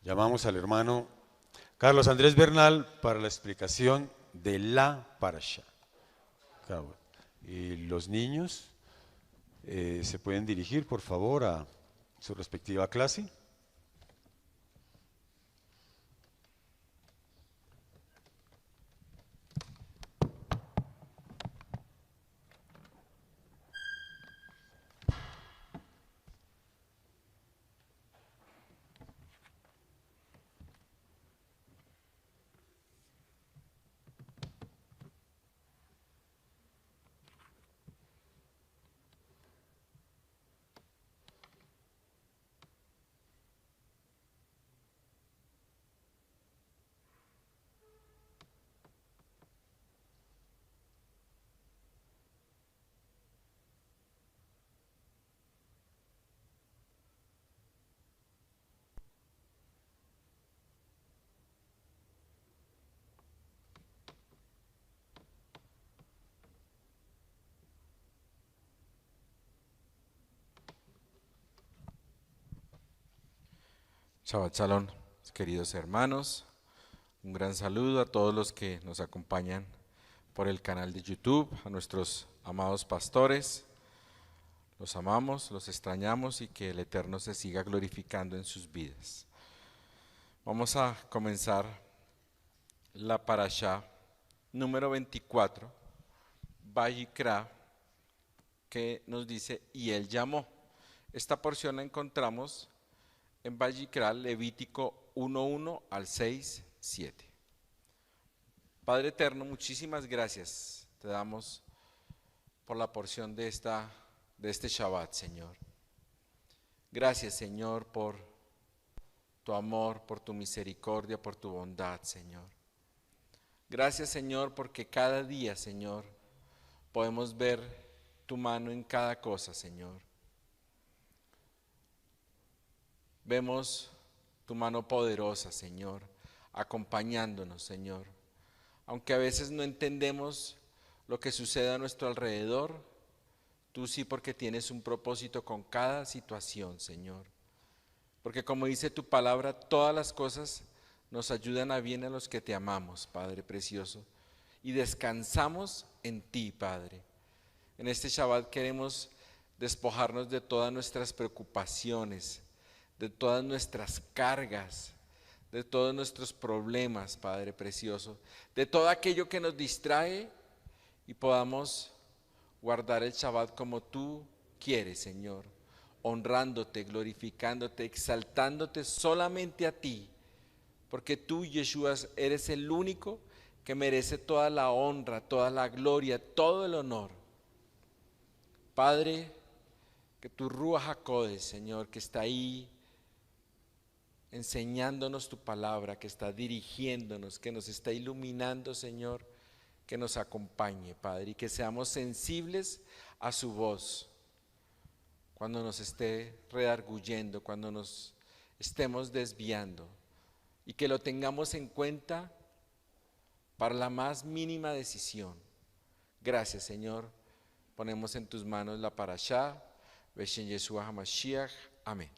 Llamamos al hermano Carlos Andrés Bernal para la explicación de la parasha. Y los niños se pueden dirigir, por favor, a su respectiva clase. Shabbat Shalom, queridos hermanos. Un gran saludo a todos los que nos acompañan por el canal de YouTube, a nuestros amados pastores. Los amamos, los extrañamos y que el Eterno se siga glorificando en sus vidas. Vamos a comenzar la parashá número 24, Vayikra, que nos dice, y él llamó. Esta porción la encontramos en Vayikra, Levítico 1:1 al 6:7. Padre eterno, muchísimas gracias te damos por la porción de este Shabbat, Señor. Gracias, Señor, por tu amor, por tu misericordia, por tu bondad, Señor. Gracias, Señor, porque cada día, Señor, podemos ver tu mano en cada cosa, Señor. Vemos tu mano poderosa, Señor, acompañándonos, Señor. Aunque a veces no entendemos lo que sucede a nuestro alrededor, tú sí, porque tienes un propósito con cada situación, Señor. Porque como dice tu palabra, todas las cosas nos ayudan a bien a los que te amamos, Padre precioso. Y descansamos en ti, Padre. En este Shabbat queremos despojarnos de todas nuestras preocupaciones, de todas nuestras cargas, de todos nuestros problemas, Padre precioso, de todo aquello que nos distrae y podamos guardar el Shabbat como tú quieres, Señor, honrándote, glorificándote, exaltándote solamente a ti, porque tú, Yeshua, eres el único que merece toda la honra, toda la gloria, todo el honor. Padre, que tu Ruach HaKodesh, Señor, que está ahí enseñándonos tu palabra, que está dirigiéndonos, que nos está iluminando, Señor, que nos acompañe, Padre, y que seamos sensibles a su voz cuando nos esté redarguyendo, cuando nos estemos desviando, y que lo tengamos en cuenta para la más mínima decisión. Gracias, Señor. Ponemos en tus manos la parashá, Beshem Yeshua HaMashiach. Amén.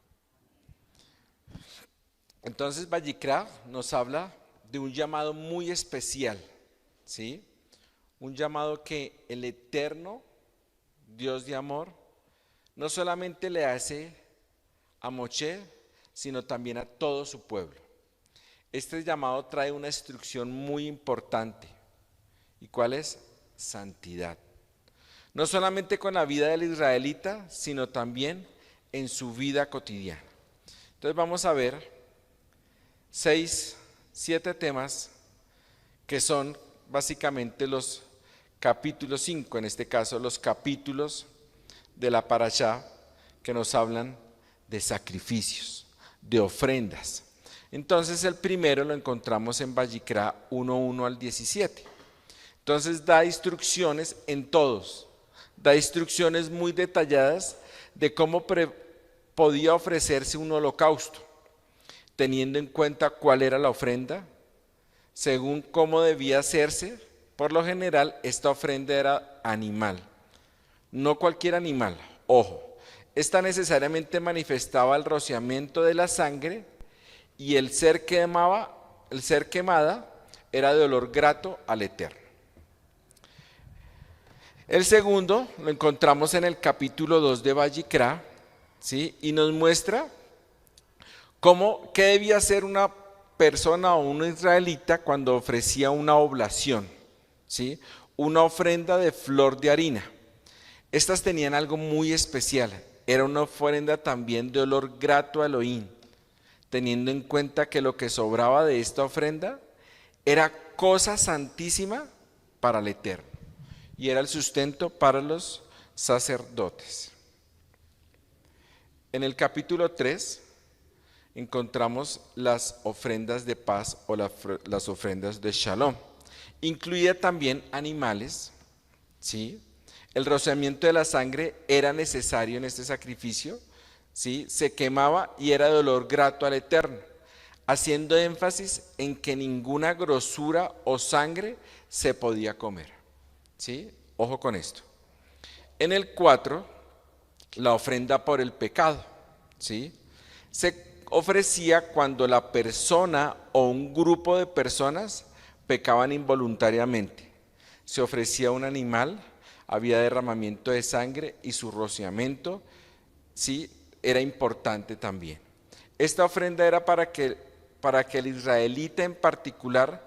Entonces Vayikra nos habla de un llamado muy especial, ¿sí? Un llamado que el eterno Dios de amor no solamente le hace a Moshe, sino también a todo su pueblo. Este llamado trae una instrucción muy importante. ¿Y cuál es? Santidad. No solamente con la vida del israelita, sino también en su vida cotidiana. Entonces vamos a ver 7 temas que son básicamente los capítulos 5, en este caso los capítulos de la parashá que nos hablan de sacrificios, de ofrendas. Entonces el primero lo encontramos en Vayikra 1:1 al 17. Entonces da instrucciones en todos, da instrucciones muy detalladas de cómo podía ofrecerse un holocausto, teniendo en cuenta cuál era la ofrenda, según cómo debía hacerse. Por lo general, esta ofrenda era animal, no cualquier animal, ojo. Esta necesariamente manifestaba el rociamiento de la sangre y el ser quemada era de olor grato al Eterno. El segundo lo encontramos en el capítulo 2 de Vayikra, ¿sí? Y nos muestra qué debía hacer una persona o un israelita cuando ofrecía una oblación, ¿sí? Una ofrenda de flor de harina. Estas tenían algo muy especial, era una ofrenda también de olor grato a Elohim, teniendo en cuenta que lo que sobraba de esta ofrenda era cosa santísima para el Eterno y era el sustento para los sacerdotes. En el capítulo 3 encontramos las ofrendas de paz o las ofrendas de Shalom. Incluía también animales, ¿sí? El rociamiento de la sangre era necesario en este sacrificio, ¿sí? Se quemaba y era de olor grato al Eterno, haciendo énfasis en que ninguna grosura o sangre se podía comer, ¿sí? Ojo con esto. En el 4, la ofrenda por el pecado, ¿sí? Se ofrecía cuando la persona o un grupo de personas pecaban involuntariamente. Se ofrecía un animal, había derramamiento de sangre y su rociamiento, ¿sí? Era importante también. Esta ofrenda era para que el israelita en particular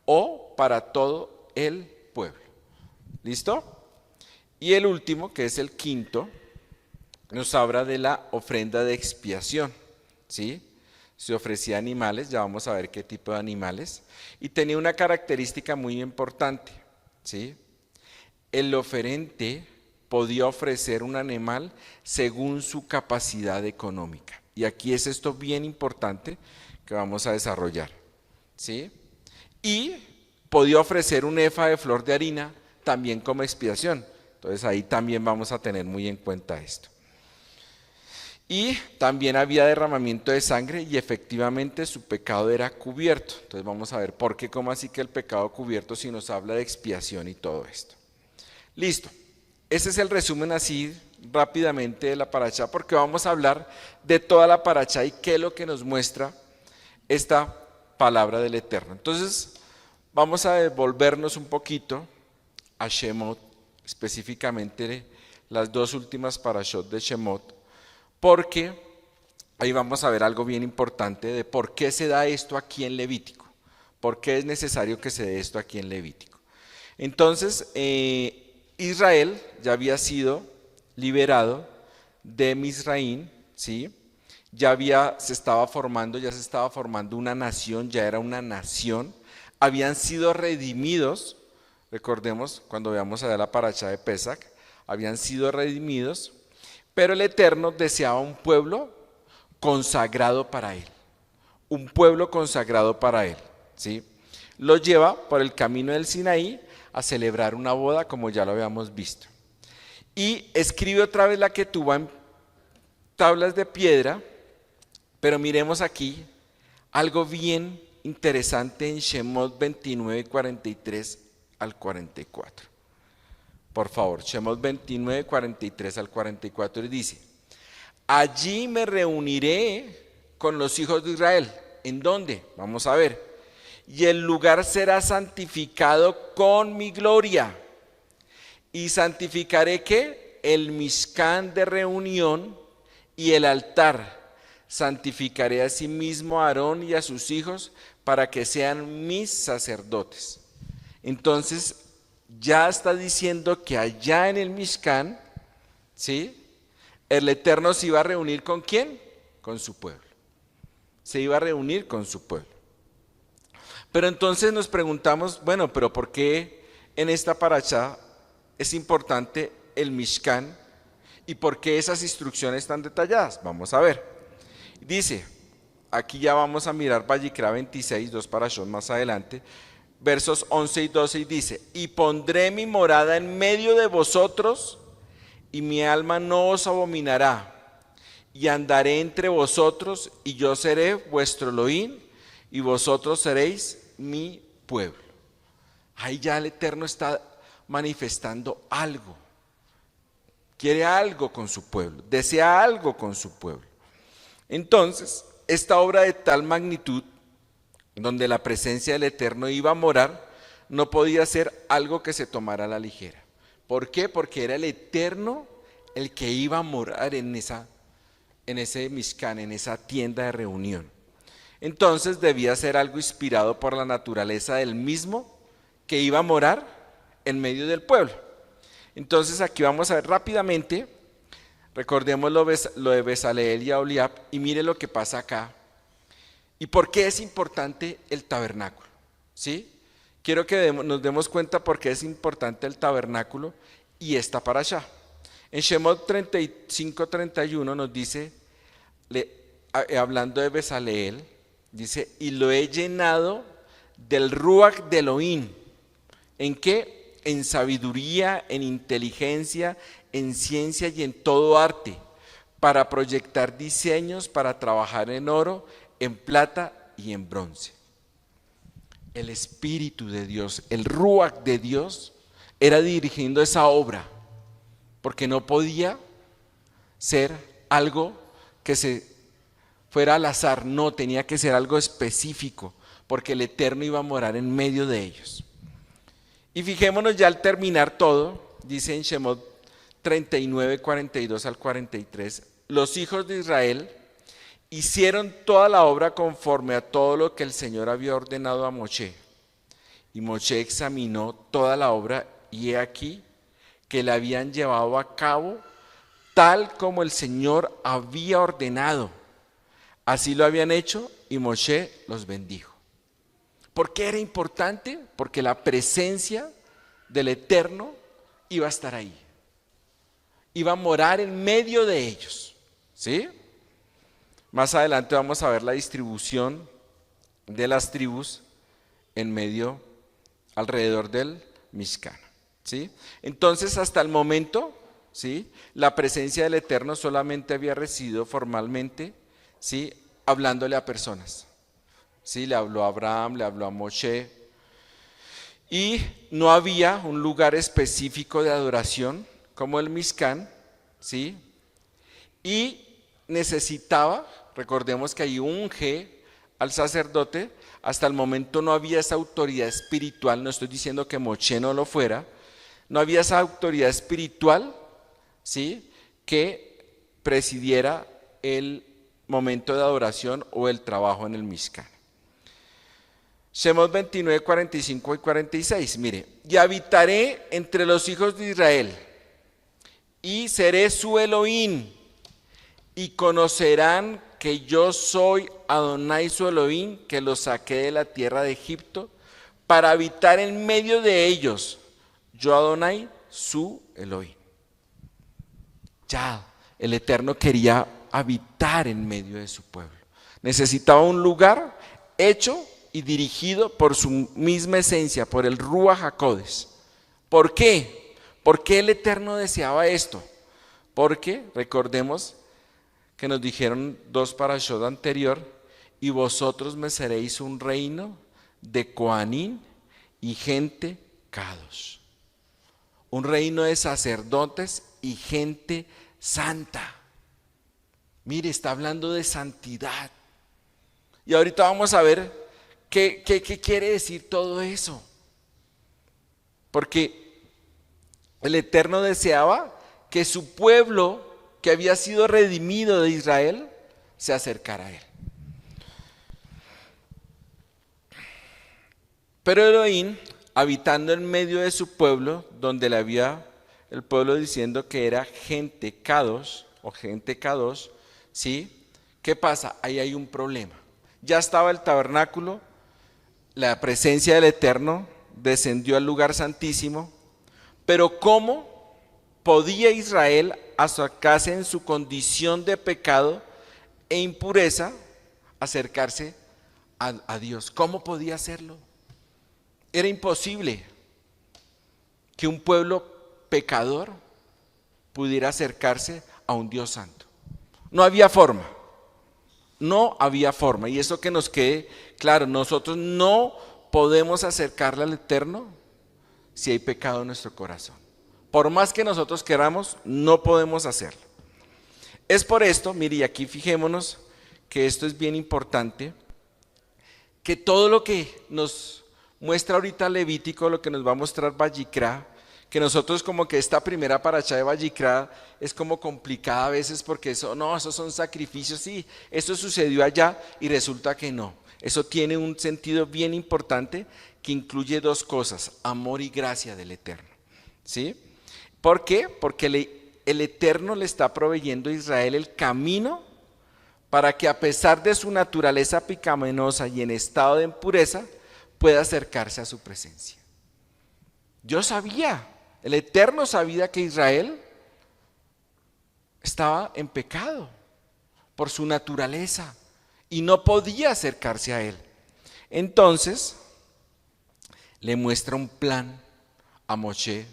o para todo el pueblo. ¿Listo? Y el último, que es el quinto, nos habla de la ofrenda de expiación, ¿sí? Se ofrecía animales, ya vamos a ver qué tipo de animales, y tenía una característica muy importante, ¿sí? El oferente podía ofrecer un animal según su capacidad económica. Y aquí es esto bien importante que vamos a desarrollar, ¿sí? Y podía ofrecer un efa de flor de harina también como expiación. Entonces ahí también vamos a tener muy en cuenta esto. Y también había derramamiento de sangre y efectivamente su pecado era cubierto. Entonces vamos a ver por qué, cómo así que el pecado cubierto si nos habla de expiación y todo esto. Listo. Ese es el resumen así rápidamente de la parashá, porque vamos a hablar de toda la parashá y qué es lo que nos muestra esta palabra del Eterno. Entonces vamos a devolvernos un poquito a Shemot, específicamente las dos últimas parashot de Shemot, porque ahí vamos a ver algo bien importante de por qué se da esto aquí en Levítico, por qué es necesario que se dé esto aquí en Levítico. Entonces, Israel ya había sido liberado de Misraín, ¿sí? Ya se estaba formando una nación, ya era una nación, habían sido redimidos, recordemos cuando veamos allá la parashá de Pesach, habían sido redimidos, pero el Eterno deseaba un pueblo consagrado para Él, un pueblo consagrado para Él, ¿sí? Lo lleva por el camino del Sinaí a celebrar una boda, como ya lo habíamos visto. Y escribe otra vez la Ketubá en tablas de piedra, pero miremos aquí algo bien interesante en Shemot 29, 43 al 44. Por favor, Shemot 29, 43 al 44, y dice: allí me reuniré con los hijos de Israel. ¿En dónde? Vamos a ver. Y el lugar será santificado con mi gloria. Y santificaré ¿qué? El Mishkan de reunión y el altar. Santificaré asimismo a Aarón y a sus hijos para que sean mis sacerdotes. Entonces, ya está diciendo que allá en el Mishkan, ¿sí? El Eterno se iba a reunir ¿con quién? Con su pueblo. Se iba a reunir con su pueblo. Pero entonces nos preguntamos, bueno, pero ¿por qué en esta parashá es importante el Mishkan y por qué esas instrucciones tan detalladas? Vamos a ver. Dice, aquí ya vamos a mirar Vayikra 26, 2 parashot más adelante, versos 11 y 12, y dice: y pondré mi morada en medio de vosotros, y mi alma no os abominará, y andaré entre vosotros, y yo seré vuestro Elohim, y vosotros seréis mi pueblo. Ahí ya el Eterno está manifestando algo, quiere algo con su pueblo, desea algo con su pueblo. Entonces, esta obra de tal magnitud, donde la presencia del Eterno iba a morar, no podía ser algo que se tomara a la ligera. ¿Por qué? Porque era el Eterno el que iba a morar en ese Mishkan, en esa tienda de reunión. Entonces debía ser algo inspirado por la naturaleza del mismo que iba a morar en medio del pueblo. Entonces aquí vamos a ver rápidamente, recordemos lo de Bezaleel y Aholiab, y mire lo que pasa acá. ¿Y por qué es importante el tabernáculo? ¿Sí? Quiero que nos demos cuenta por qué es importante el tabernáculo y esta parashá. En Shemot 35:31 nos dice, hablando de Bezaleel, dice, y lo he llenado del Ruach de Elohim. ¿En qué? En sabiduría, en inteligencia, en ciencia y en todo arte, para proyectar diseños, para trabajar en oro, en plata y en bronce. El Espíritu de Dios, el Ruach de Dios, era dirigiendo esa obra, porque no podía ser algo que se fuera al azar, no, tenía que ser algo específico, porque el Eterno iba a morar en medio de ellos. Y fijémonos ya al terminar todo, dice en Shemot 39, 42 al 43, los hijos de Israel hicieron toda la obra conforme a todo lo que el Señor había ordenado a Moshe. Y Moshe examinó toda la obra y he aquí que la habían llevado a cabo tal como el Señor había ordenado. Así lo habían hecho y Moshe los bendijo. ¿Por qué era importante? Porque la presencia del Eterno iba a estar ahí. Iba a morar en medio de ellos. ¿Sí? Más adelante vamos a ver la distribución de las tribus en medio, alrededor del Mishkan. ¿Sí? Entonces, hasta el momento, ¿sí?, la presencia del Eterno solamente había residido formalmente, ¿sí?, hablándole a personas. ¿Sí? Le habló a Abraham, le habló a Moshe. Y no había un lugar específico de adoración como el Mishkan, ¿sí? Y necesitaba, recordemos que ahí unge al sacerdote, hasta el momento no había esa autoridad espiritual, no estoy diciendo que Moshe no lo fuera, no había esa autoridad espiritual, ¿sí?, que presidiera el momento de adoración o el trabajo en el Mishkan. Shemot 29, 45 y 46, mire, y habitaré entre los hijos de Israel y seré su Elohim y conocerán que yo soy Adonai su Elohim, que los saqué de la tierra de Egipto para habitar en medio de ellos, yo Adonai su Elohim. Ya, el Eterno quería habitar en medio de su pueblo. Necesitaba un lugar hecho y dirigido por su misma esencia, por el Ruach HaKodesh. ¿Por qué? ¿Por qué el Eterno deseaba esto? Porque, recordemos que nos dijeron dos parashot anterior, y vosotros me seréis un reino de Coanín y gente Kadosh. Un reino de sacerdotes y gente santa. Mire, está hablando de santidad. Y ahorita vamos a ver qué quiere decir todo eso. Porque el Eterno deseaba que su pueblo, que había sido redimido de Israel, se acercara a él. Pero Elohim, habitando en medio de su pueblo, donde le había el pueblo diciendo que era gente Kadosh o gente Kadosh, ¿sí? ¿Qué pasa? Ahí hay un problema. Ya estaba el tabernáculo, la presencia del Eterno descendió al lugar santísimo, pero ¿cómo podía Israel acercarse en su condición de pecado e impureza, acercarse a Dios? ¿Cómo podía hacerlo? Era imposible que un pueblo pecador pudiera acercarse a un Dios santo. No había forma. No había forma. Y eso que nos quede claro, nosotros no podemos acercarle al Eterno si hay pecado en nuestro corazón. Por más que nosotros queramos, no podemos hacerlo. Es por esto, mire, y aquí fijémonos que esto es bien importante, que todo lo que nos muestra ahorita Levítico, lo que nos va a mostrar Vayikra, que nosotros como que esta primera paracha de Vayikra es como complicada a veces porque esos son sacrificios, sí, eso sucedió allá y resulta que no. Eso tiene un sentido bien importante que incluye dos cosas, amor y gracia del Eterno, ¿sí? ¿Por qué? Porque el Eterno le está proveyendo a Israel el camino para que a pesar de su naturaleza pecaminosa y en estado de impureza, pueda acercarse a su presencia. Yo sabía, el Eterno sabía que Israel estaba en pecado por su naturaleza y no podía acercarse a Él. Entonces, le muestra un plan a Moshe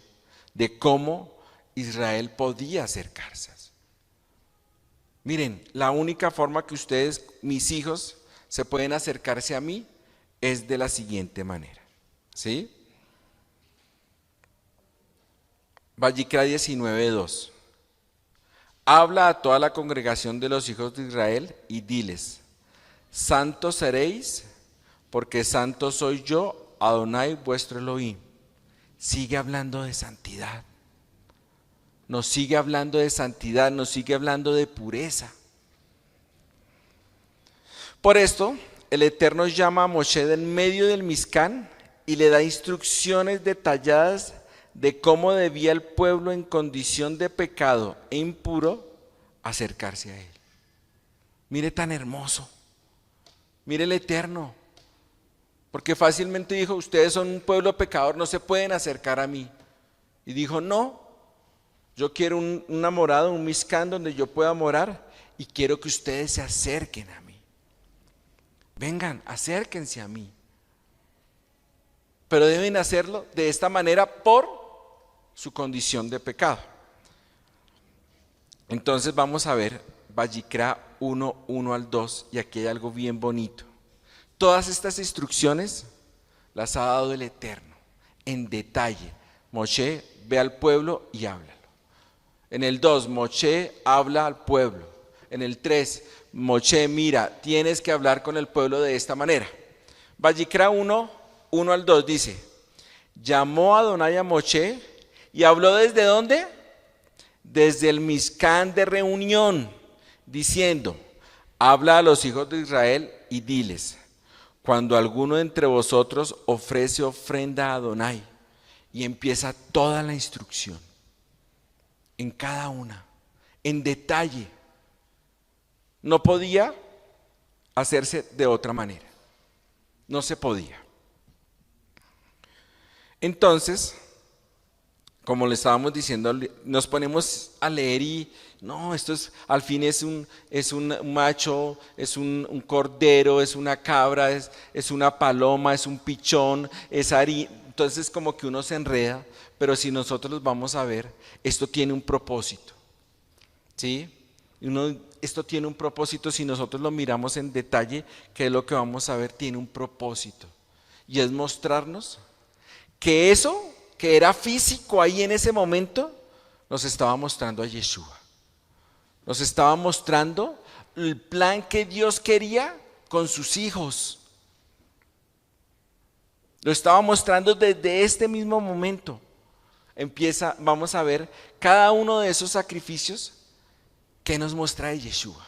de cómo Israel podía acercarse. Miren, la única forma que ustedes, mis hijos, se pueden acercarse a mí es de la siguiente manera, ¿sí? Vayikra 19:2. Habla a toda la congregación de los hijos de Israel y diles: santos seréis, porque santo soy yo, Adonai vuestro Elohim. Sigue hablando de santidad. Nos sigue hablando de santidad, nos sigue hablando de pureza. Por esto, el Eterno llama a Moshe del medio del Mizcán y le da instrucciones detalladas de cómo debía el pueblo en condición de pecado e impuro acercarse a él. Mire tan hermoso, mire el Eterno, porque fácilmente dijo, ustedes son un pueblo pecador, no se pueden acercar a mí. Y dijo, no, yo quiero una morada, un Mizcán donde yo pueda morar y quiero que ustedes se acerquen a mí. Vengan, acérquense a mí. Pero deben hacerlo de esta manera por su condición de pecado. Entonces vamos a ver Vayikra 1:1 al 2 y aquí hay algo bien bonito. Todas estas instrucciones las ha dado el Eterno en detalle. Moshe ve al pueblo y háblalo. En el 2, Moshe habla al pueblo. En el 3, Moshe, mira, tienes que hablar con el pueblo de esta manera. Vayikra 1:1 al 2 dice, llamó a Adonai a Moshe y habló ¿desde dónde? Desde el Mizcán de reunión, diciendo, habla a los hijos de Israel y diles, cuando alguno entre vosotros ofrece ofrenda a Adonai, y empieza toda la instrucción, en cada una, en detalle. No podía hacerse de otra manera, no se podía. Entonces, como le estábamos diciendo, nos ponemos a leer y no, esto es, al fin es un macho, es un cordero, es una cabra, es una paloma, es un pichón, es harina. Entonces como que uno se enreda, pero si nosotros los vamos a ver, esto tiene un propósito, ¿sí? Esto tiene un propósito, si nosotros lo miramos en detalle, que es lo que vamos a ver, tiene un propósito. Y es mostrarnos que eso que era físico ahí en ese momento, nos estaba mostrando a Yeshua. Nos estaba mostrando el plan que Dios quería con sus hijos. Lo estaba mostrando desde este mismo momento. Vamos a ver cada uno de esos sacrificios que nos muestra de Yeshua.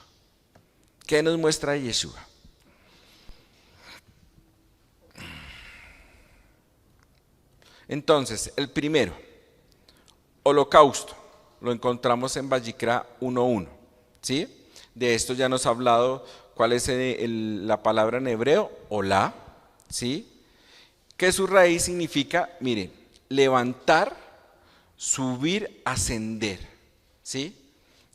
¿Qué nos muestra de Yeshua? Entonces, el primero, holocausto, lo encontramos en Vayikra 1:1, ¿sí? De esto ya nos ha hablado cuál es la palabra en hebreo, olá, ¿sí? Que su raíz significa, miren, levantar, subir, ascender, ¿sí?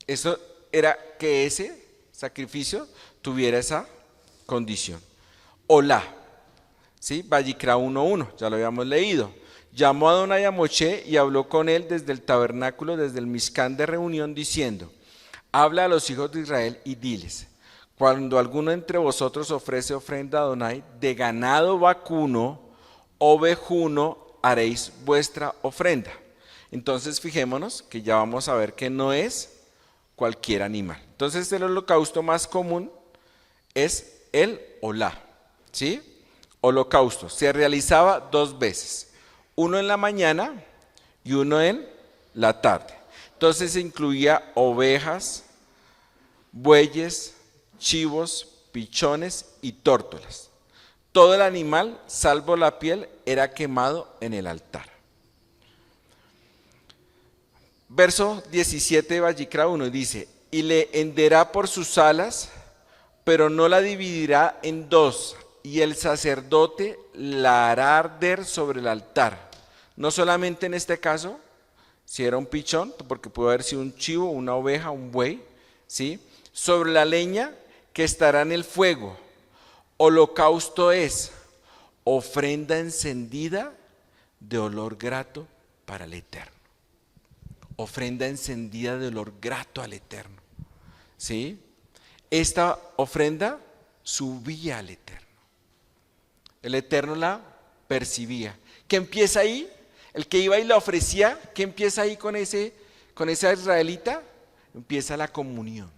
Eso era que ese sacrificio tuviera esa condición. Olá, ¿sí? Vayikra 1:1, ya lo habíamos leído. Llamó a Adonai a Moshe y habló con él desde el tabernáculo, desde el Mizcán de reunión, diciendo, habla a los hijos de Israel y diles, cuando alguno entre vosotros ofrece ofrenda a Adonai, de ganado vacuno, ovejuno, haréis vuestra ofrenda. Entonces fijémonos que ya vamos a ver que no es cualquier animal. Entonces el holocausto más común es el olá, ¿sí? Holocausto. Se realizaba 2 veces, uno en la mañana y uno en la tarde. Entonces se incluía ovejas, bueyes, chivos, pichones y tórtolas. Todo el animal, salvo la piel, era quemado en el altar. Verso 17 de Vallicra 1 dice: y le henderá por sus alas, pero no la dividirá en 2, y el sacerdote la hará arder sobre el altar. No solamente en este caso, si era un pichón, porque pudo haber sido un chivo, una oveja, un buey, ¿sí? Sobre la leña que estará en el fuego. Holocausto es ofrenda encendida de olor grato para el Eterno. Ofrenda encendida de olor grato al Eterno, ¿sí? Esta ofrenda subía al Eterno. El Eterno la percibía. ¿Qué empieza ahí? El que iba y la ofrecía, ¿qué empieza ahí con esa israelita? Empieza la comunión.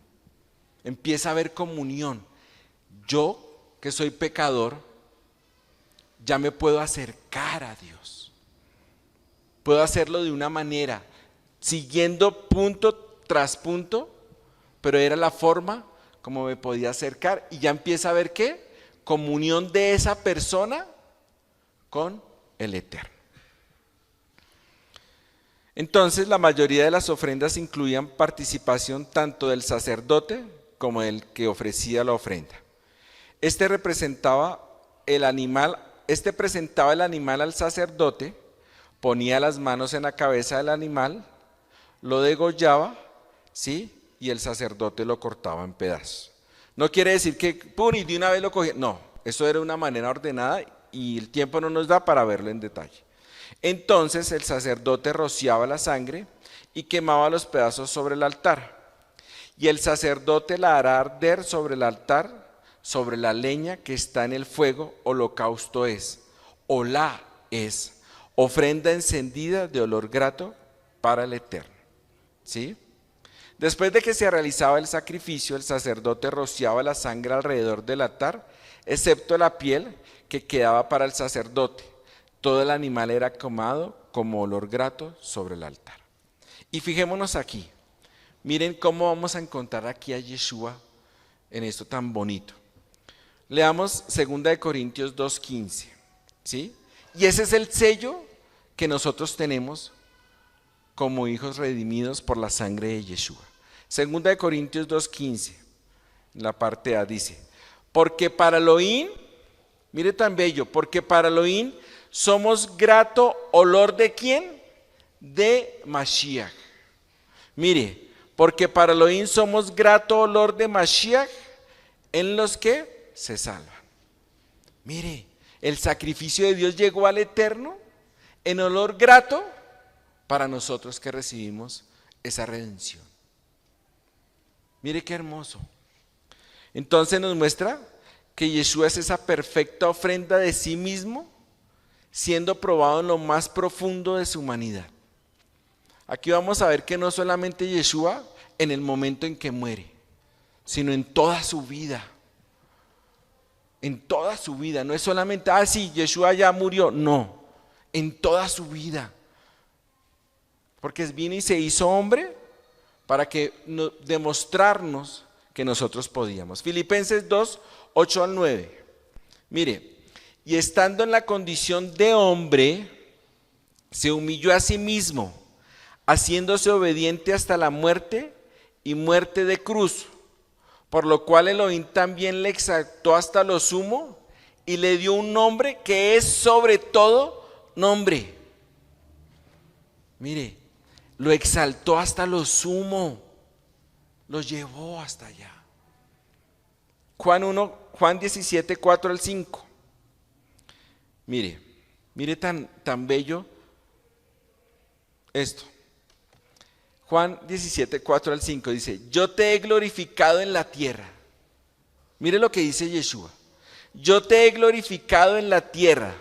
Empieza a haber comunión. Yo, que soy pecador, ya me puedo acercar a Dios. Puedo hacerlo de una manera, siguiendo punto tras punto, pero era la forma como me podía acercar, y ya empieza a haber ¿qué? Comunión de esa persona con el Eterno. Entonces la mayoría de las ofrendas incluían participación tanto del sacerdote como del que ofrecía la ofrenda. Este presentaba el animal al sacerdote, ponía las manos en la cabeza del animal, lo degollaba, ¿sí? Y el sacerdote lo cortaba en pedazos. No quiere decir que y de una vez lo cogía. No, eso era una manera ordenada y el tiempo no nos da para verlo en detalle. Entonces el sacerdote rociaba la sangre y quemaba los pedazos sobre el altar. Y el sacerdote la hará arder sobre el altar, sobre la leña que está en el fuego. Holocausto es, olá es, ofrenda encendida de olor grato para el Eterno, ¿sí? Después de que se realizaba el sacrificio, el sacerdote rociaba la sangre alrededor del altar, excepto la piel que quedaba para el sacerdote. Todo el animal era quemado como olor grato sobre el altar. Y fijémonos aquí, miren cómo vamos a encontrar aquí a Yeshua en esto tan bonito. Leamos 2 Corintios 2:15, ¿sí? Y ese es el sello que nosotros tenemos como hijos redimidos por la sangre de Yeshua. 2 Corintios 2:15, en la parte A dice: porque para Elohim, mire tan bello, porque para Elohim somos grato olor ¿de quién? De Mashiach. Mire, porque para Elohim somos grato olor de Mashiach en los que se salvan. Mire, el sacrificio de Dios llegó al Eterno en olor grato para nosotros que recibimos esa redención. Mire qué hermoso. Entonces nos muestra que Yeshua es esa perfecta ofrenda de sí mismo, siendo probado en lo más profundo de su humanidad. Aquí vamos a ver que no solamente Yeshua en el momento en que muere, sino en toda su vida. En toda su vida, no es solamente, sí, Yeshua ya murió, no, en toda su vida. Porque vino y se hizo hombre para demostrarnos que nosotros podíamos. Filipenses 2, 8 al 9. Mire, y estando en la condición de hombre, se humilló a sí mismo, haciéndose obediente hasta la muerte y muerte de cruz, por lo cual Elohim también le exaltó hasta lo sumo y le dio un nombre que es sobre todo nombre. Mire, lo exaltó hasta lo sumo, lo llevó hasta allá. Juan 17, 4 al 5. Mire tan bello esto. Juan 17, 4 al 5 dice: yo te he glorificado en la tierra. Mire lo que dice Yeshua: yo te he glorificado en la tierra,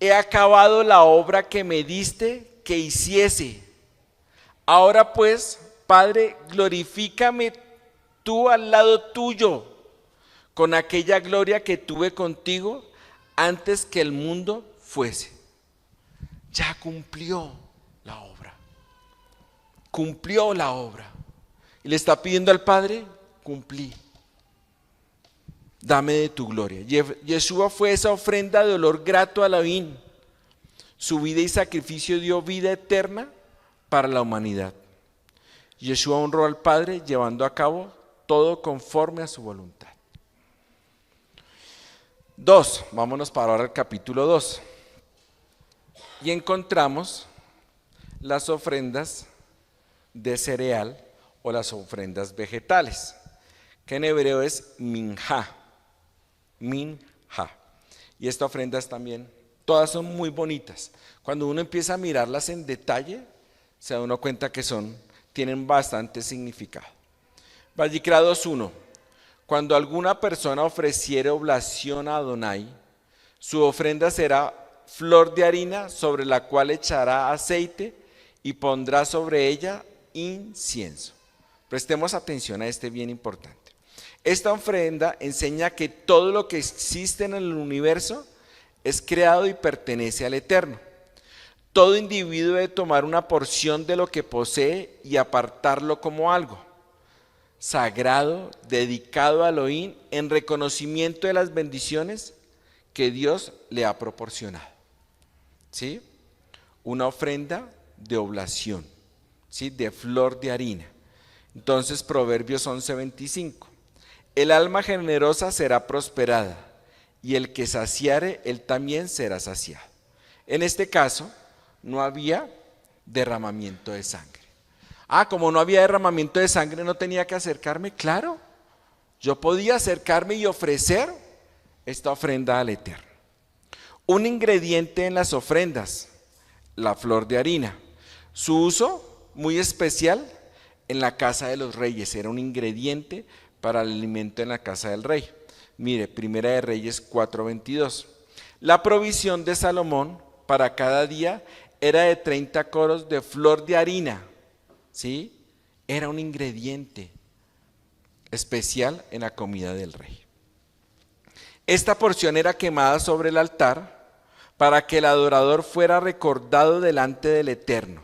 he acabado la obra que me diste que hiciese. Ahora pues, Padre, glorifícame tú al lado tuyo, con aquella gloria que tuve contigo antes que el mundo fuese. Ya cumplió la obra. Cumplió la obra. Y le está pidiendo al Padre, cumplí. Dame de tu gloria. Yeshua fue esa ofrenda de olor grato a Elohim. Su vida y sacrificio dio vida eterna para la humanidad. Yeshua honró al Padre llevando a cabo todo conforme a su voluntad. 2. Vámonos para ahora al capítulo 2. Y encontramos las ofrendas de cereal o las ofrendas vegetales, que en hebreo es minja. Minja. Y estas ofrendas también, todas son muy bonitas. Cuando uno empieza a mirarlas en detalle, se da uno cuenta que tienen bastante significado. Vayikra 2:1. Cuando alguna persona ofreciere oblación a Adonai, su ofrenda será flor de harina sobre la cual echará aceite y pondrá sobre ella incienso. Prestemos atención a este bien importante. Esta ofrenda enseña que todo lo que existe en el universo es creado y pertenece al Eterno. Todo individuo debe tomar una porción de lo que posee y apartarlo como algo sagrado, dedicado a Elohim en reconocimiento de las bendiciones que Dios le ha proporcionado. ¿Sí? Una ofrenda de oblación, ¿sí? De flor de harina. Entonces, Proverbios 11:25. El alma generosa será prosperada, y el que saciare, él también será saciado. En este caso, no había derramamiento de sangre. Como no había derramamiento de sangre, no tenía que acercarme. Claro, yo podía acercarme y ofrecer esta ofrenda al Eterno. Un ingrediente en las ofrendas, la flor de harina. Su uso muy especial en la casa de los reyes, era un ingrediente para el alimento en la casa del rey. Mire, Primera de Reyes 4:22. La provisión de Salomón para cada día era de 30 coros de flor de harina. ¿Sí? Era un ingrediente especial en la comida del rey. Esta porción era quemada sobre el altar para que el adorador fuera recordado delante del Eterno,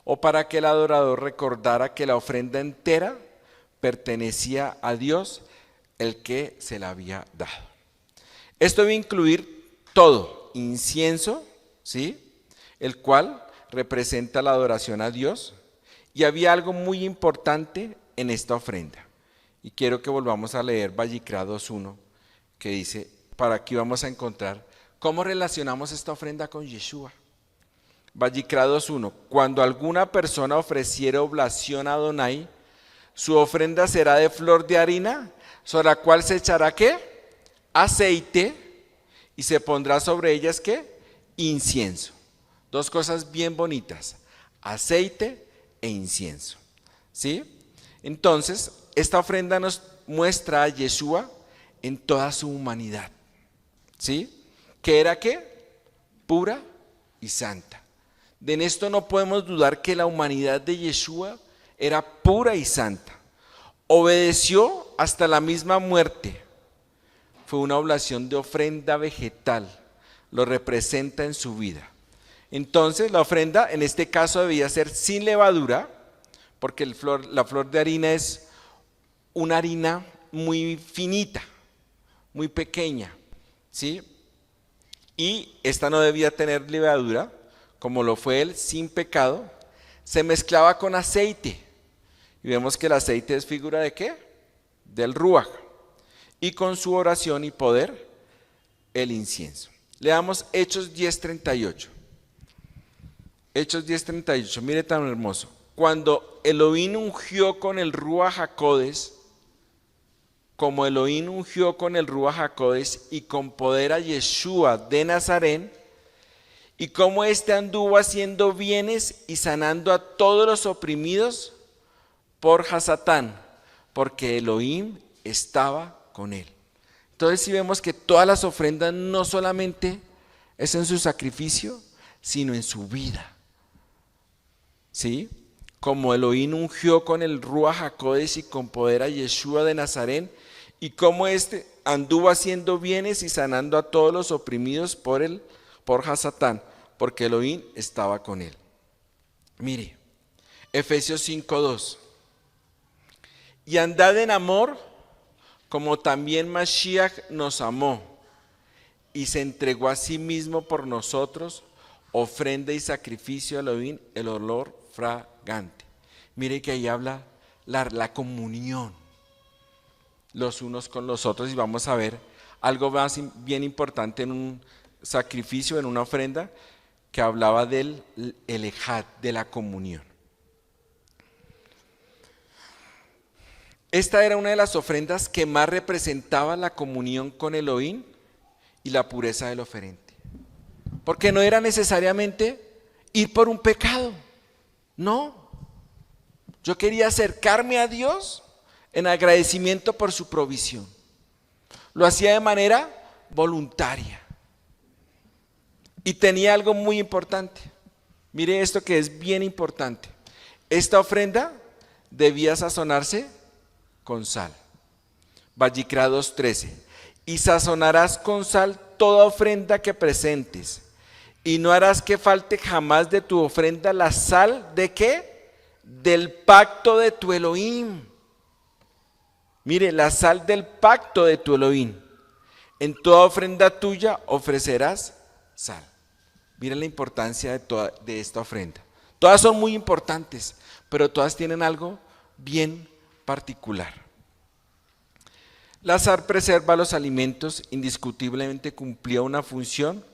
o para que el adorador recordara que la ofrenda entera pertenecía a Dios, el que se la había dado. Esto debe incluir todo, incienso, ¿sí? El cual representa la adoración a Dios. Y había algo muy importante en esta ofrenda. Y quiero que volvamos a leer Vayikra 2:1, que dice, para aquí vamos a encontrar cómo relacionamos esta ofrenda con Yeshua. Vayikra 2:1. Cuando alguna persona ofreciere oblación a Adonai, su ofrenda será de flor de harina, sobre la cual se echará ¿qué? Aceite, y se pondrá sobre ellas ¿qué? Incienso. Dos cosas bien bonitas, aceite e incienso. ¿Sí? Entonces, esta ofrenda nos muestra a Yeshua en toda su humanidad. ¿Sí? ¿Qué era qué? Pura y santa. En esto no podemos dudar que la humanidad de Yeshua era pura y santa. Obedeció hasta la misma muerte. Fue una oblación de ofrenda vegetal. Lo representa en su vida. Entonces la ofrenda en este caso debía ser sin levadura, porque la flor de harina es una harina muy finita, muy pequeña, ¿sí? Y esta no debía tener levadura, como lo fue él, sin pecado. Se mezclaba con aceite, y vemos que el aceite es figura ¿de qué? Del Ruach, y con su oración y poder, el incienso. Leamos Hechos 10:38. Hechos 10:38, mire tan hermoso. Cuando Elohim ungió con el Ruach HaKodesh, como Elohim ungió con el Ruach HaKodesh y con poder a Yeshua de Nazaret, y como éste anduvo haciendo bienes y sanando a todos los oprimidos por Hasatán, porque Elohim estaba con él. Entonces sí vemos que todas las ofrendas no solamente es en su sacrificio, sino en su vida. ¿Sí? Como Elohim ungió con el Ruach HaKodesh y con poder a Yeshua de Nazaret, y como éste anduvo haciendo bienes y sanando a todos los oprimidos por Hasatán, porque Elohim estaba con él. Mire, Efesios 5:2. Y andad en amor, como también Mashiach nos amó, y se entregó a sí mismo por nosotros, ofrenda y sacrificio a Elohim, el olor fragante. Mire que ahí habla la comunión los unos con los otros, y vamos a ver algo más bien importante en un sacrificio, en una ofrenda, que hablaba del ejad, de la comunión. Esta era una de las ofrendas que más representaba la comunión con Elohim y la pureza del oferente. Porque no era necesariamente ir por un pecado, no. Yo quería acercarme a Dios en agradecimiento por su provisión. Lo hacía de manera voluntaria. Y tenía algo muy importante. Mire esto que es bien importante. Esta ofrenda debía sazonarse con sal. Vallicra 2:13. Y sazonarás con sal toda ofrenda que presentes, y no harás que falte jamás de tu ofrenda la sal ¿de qué? Del pacto de tu Elohim. Mire, la sal del pacto de tu Elohim. En toda ofrenda tuya ofrecerás sal. Mire la importancia de esta ofrenda. Todas son muy importantes, pero todas tienen algo bien particular. La sal preserva los alimentos, indiscutiblemente cumplía una función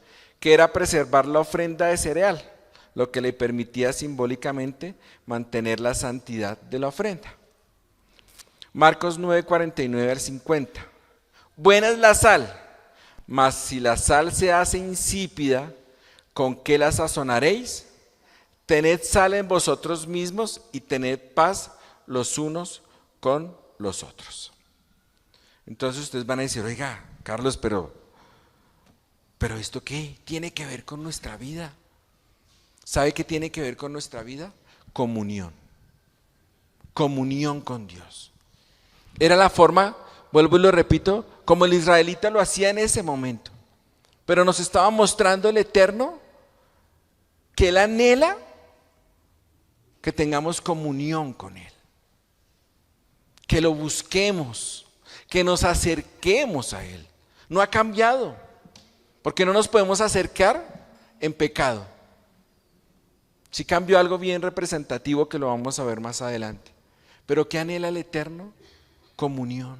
que era preservar la ofrenda de cereal, lo que le permitía simbólicamente mantener la santidad de la ofrenda. Marcos 9:49 al 50. Buena es la sal, mas si la sal se hace insípida, ¿con qué la sazonaréis? Tened sal en vosotros mismos y tened paz los unos con los otros. Entonces ustedes van a decir, oiga, Carlos, pero ¿esto qué tiene que ver con nuestra vida? ¿Sabe qué tiene que ver con nuestra vida? Comunión. Comunión con Dios. Era la forma, vuelvo y lo repito, como el israelita lo hacía en ese momento. Pero nos estaba mostrando el Eterno que Él anhela que tengamos comunión con Él. Que lo busquemos, que nos acerquemos a Él. No ha cambiado, porque no nos podemos acercar en pecado. Sí cambió algo bien representativo que lo vamos a ver más adelante. Pero ¿qué anhela el Eterno? Comunión.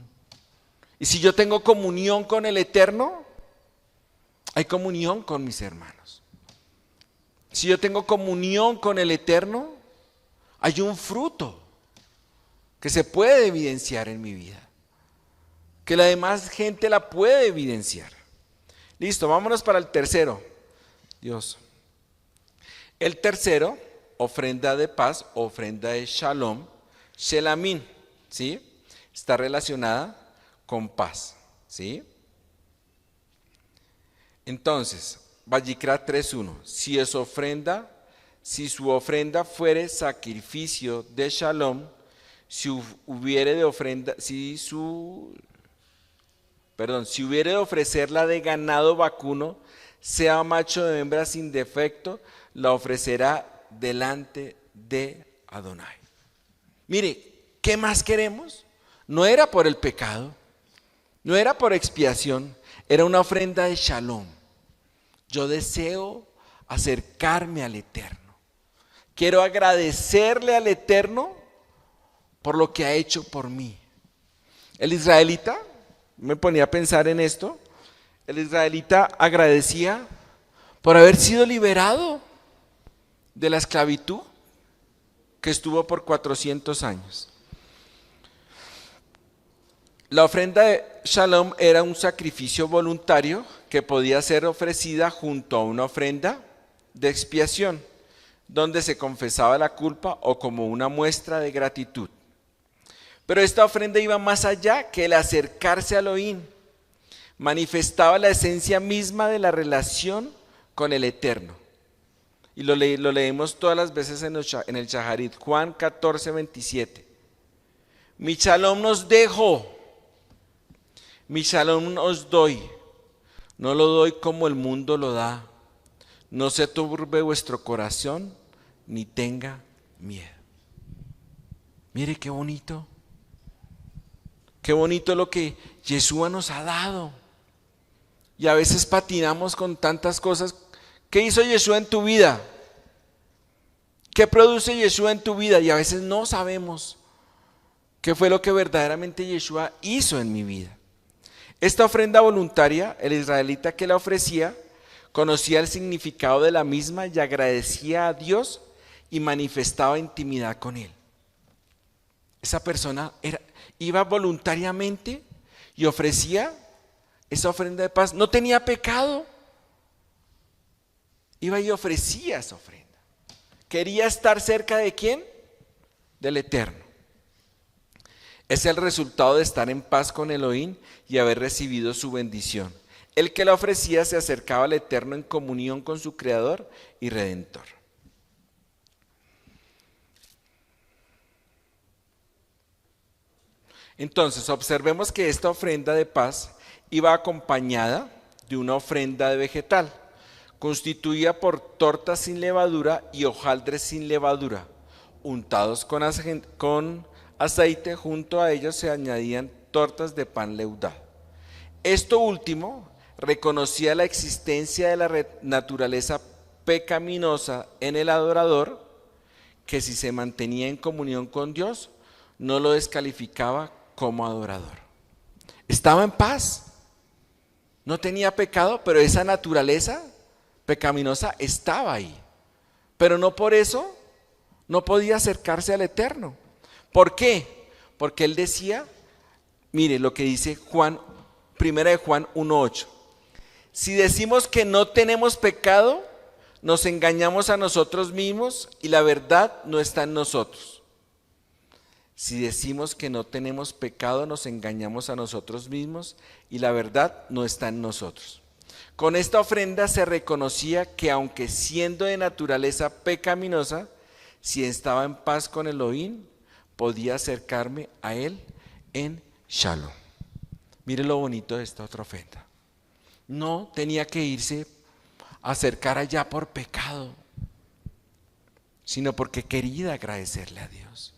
Y si yo tengo comunión con el Eterno, hay comunión con mis hermanos. Si yo tengo comunión con el Eterno, hay un fruto que se puede evidenciar en mi vida, que la demás gente la puede evidenciar. Listo, vámonos para el tercero. Dios. El tercero, ofrenda de paz, ofrenda de shalom, shelamín, ¿sí? Está relacionada con paz, ¿sí? Entonces, Vallicra 3:1, si su ofrenda fuere sacrificio de shalom, si hubiere de ofrecerla de ganado vacuno, sea macho de hembra sin defecto, la ofrecerá delante de Adonai. Mire, ¿qué más queremos? No era por el pecado, no era por expiación, era una ofrenda de shalom. Yo deseo acercarme al Eterno. Quiero agradecerle al Eterno por lo que ha hecho por mí. El israelita, me ponía a pensar en esto, el israelita agradecía por haber sido liberado de la esclavitud que estuvo por 400 años. La ofrenda de Shalom era un sacrificio voluntario que podía ser ofrecida junto a una ofrenda de expiación, donde se confesaba la culpa o como una muestra de gratitud. Pero esta ofrenda iba más allá que el acercarse a Elohim. Manifestaba la esencia misma de la relación con el Eterno. Y lo leemos todas las veces en el Shaharit, Juan 14:27. Mi shalom nos dejo, Mi shalom os doy, no lo doy como el mundo lo da. No se turbe vuestro corazón, ni tenga miedo. Mire qué bonito. Qué bonito lo que Yeshua nos ha dado. Y a veces patinamos con tantas cosas. ¿Qué hizo Yeshua en tu vida? ¿Qué produce Yeshua en tu vida? Y a veces no sabemos qué fue lo que verdaderamente Yeshua hizo en mi vida. Esta ofrenda voluntaria, el israelita que la ofrecía, conocía el significado de la misma y agradecía a Dios y manifestaba intimidad con Él. Esa persona iba voluntariamente y ofrecía esa ofrenda de paz. No tenía pecado. Iba y ofrecía esa ofrenda. Quería estar cerca ¿de quién? Del Eterno. Es el resultado de estar en paz con Elohim y haber recibido su bendición. El que la ofrecía se acercaba al Eterno en comunión con su Creador y Redentor. Entonces, observemos que esta ofrenda de paz iba acompañada de una ofrenda de vegetal, constituida por tortas sin levadura y hojaldres sin levadura, untados con aceite. Junto a ellos se añadían tortas de pan leudado. Esto último reconocía la existencia de la naturaleza pecaminosa en el adorador, que si se mantenía en comunión con Dios, no lo descalificaba como adorador. Estaba en paz, no tenía pecado, pero esa naturaleza pecaminosa estaba ahí. Pero no por eso no podía acercarse al Eterno. ¿Por qué? Porque él decía, mire lo que dice Juan, 1 Juan 1:8. Si decimos que no tenemos pecado, nos engañamos a nosotros mismos y la verdad no está en nosotros. Si decimos que no tenemos pecado, nos engañamos a nosotros mismos y la verdad no está en nosotros. Con esta ofrenda se reconocía que aunque siendo de naturaleza pecaminosa, si estaba en paz con Elohim, podía acercarme a él en Shalom. Mire lo bonito de esta otra ofrenda. No tenía que irse a acercar allá por pecado, sino porque quería agradecerle a Dios.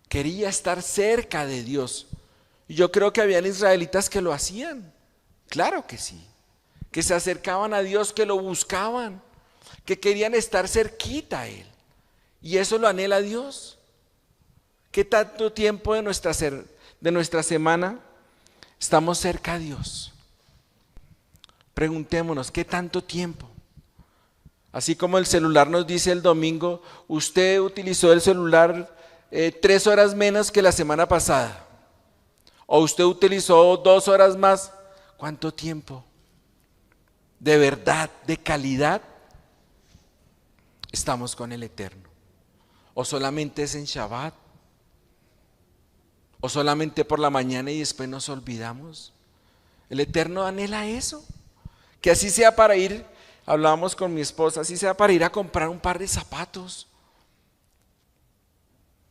Quería estar cerca de Dios. Y yo creo que habían israelitas que lo hacían. Claro que sí. Que se acercaban a Dios, que lo buscaban, que querían estar cerquita a Él. Y eso lo anhela Dios. ¿Qué tanto tiempo de nuestra semana estamos cerca a Dios? Preguntémonos, ¿qué tanto tiempo? Así como el celular nos dice el domingo, usted utilizó el celular 3 horas menos que la semana pasada. O usted utilizó 2 horas más. ¿Cuánto tiempo? De verdad, de calidad, estamos con el Eterno. O solamente es en Shabbat. O solamente por la mañana y después nos olvidamos. El Eterno anhela eso. Que así sea para ir, hablábamos con mi esposa, así sea para ir a comprar un par de zapatos,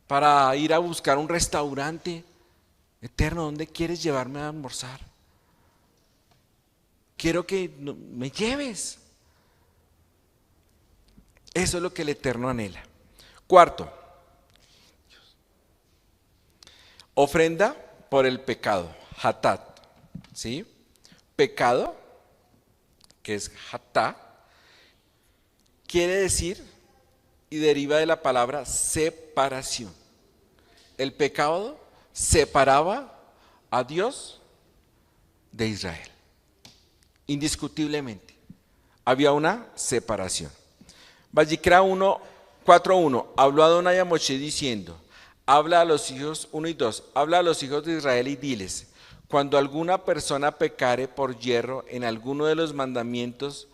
para ir a buscar un restaurante. Eterno, ¿dónde quieres llevarme a almorzar? Quiero que me lleves. Eso es lo que el Eterno anhela. Cuarto, ofrenda por el pecado, hatat, ¿sí? Pecado, que es hatá, quiere decir y deriva de la palabra separación. El pecado separaba a Dios de Israel. Indiscutiblemente, había una separación. Vayikra 4:1, habló Adonai a Moshe diciendo, habla a los hijos, 1 y 2, habla a los hijos de Israel y diles, cuando alguna persona pecare por yerro en alguno de los mandamientos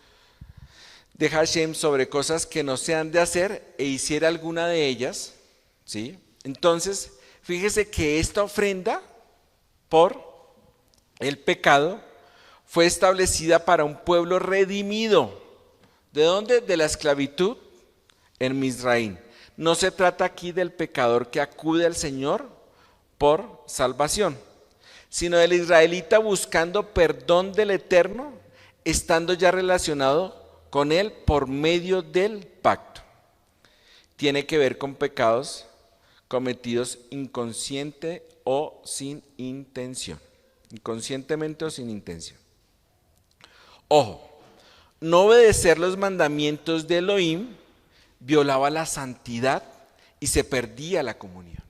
de Hashem sobre cosas que no se han de hacer e hiciera alguna de ellas, ¿sí? Entonces, fíjese que esta ofrenda por el pecado fue establecida para un pueblo redimido. ¿De dónde? De la esclavitud en Mizraim. No se trata aquí del pecador que acude al Señor por salvación, sino del israelita buscando perdón del Eterno, estando ya relacionado con él por medio del pacto. Tiene que ver con pecados cometidos inconsciente o sin intención. Inconscientemente o sin intención. Ojo, no obedecer los mandamientos de Elohim violaba la santidad y se perdía la comunión.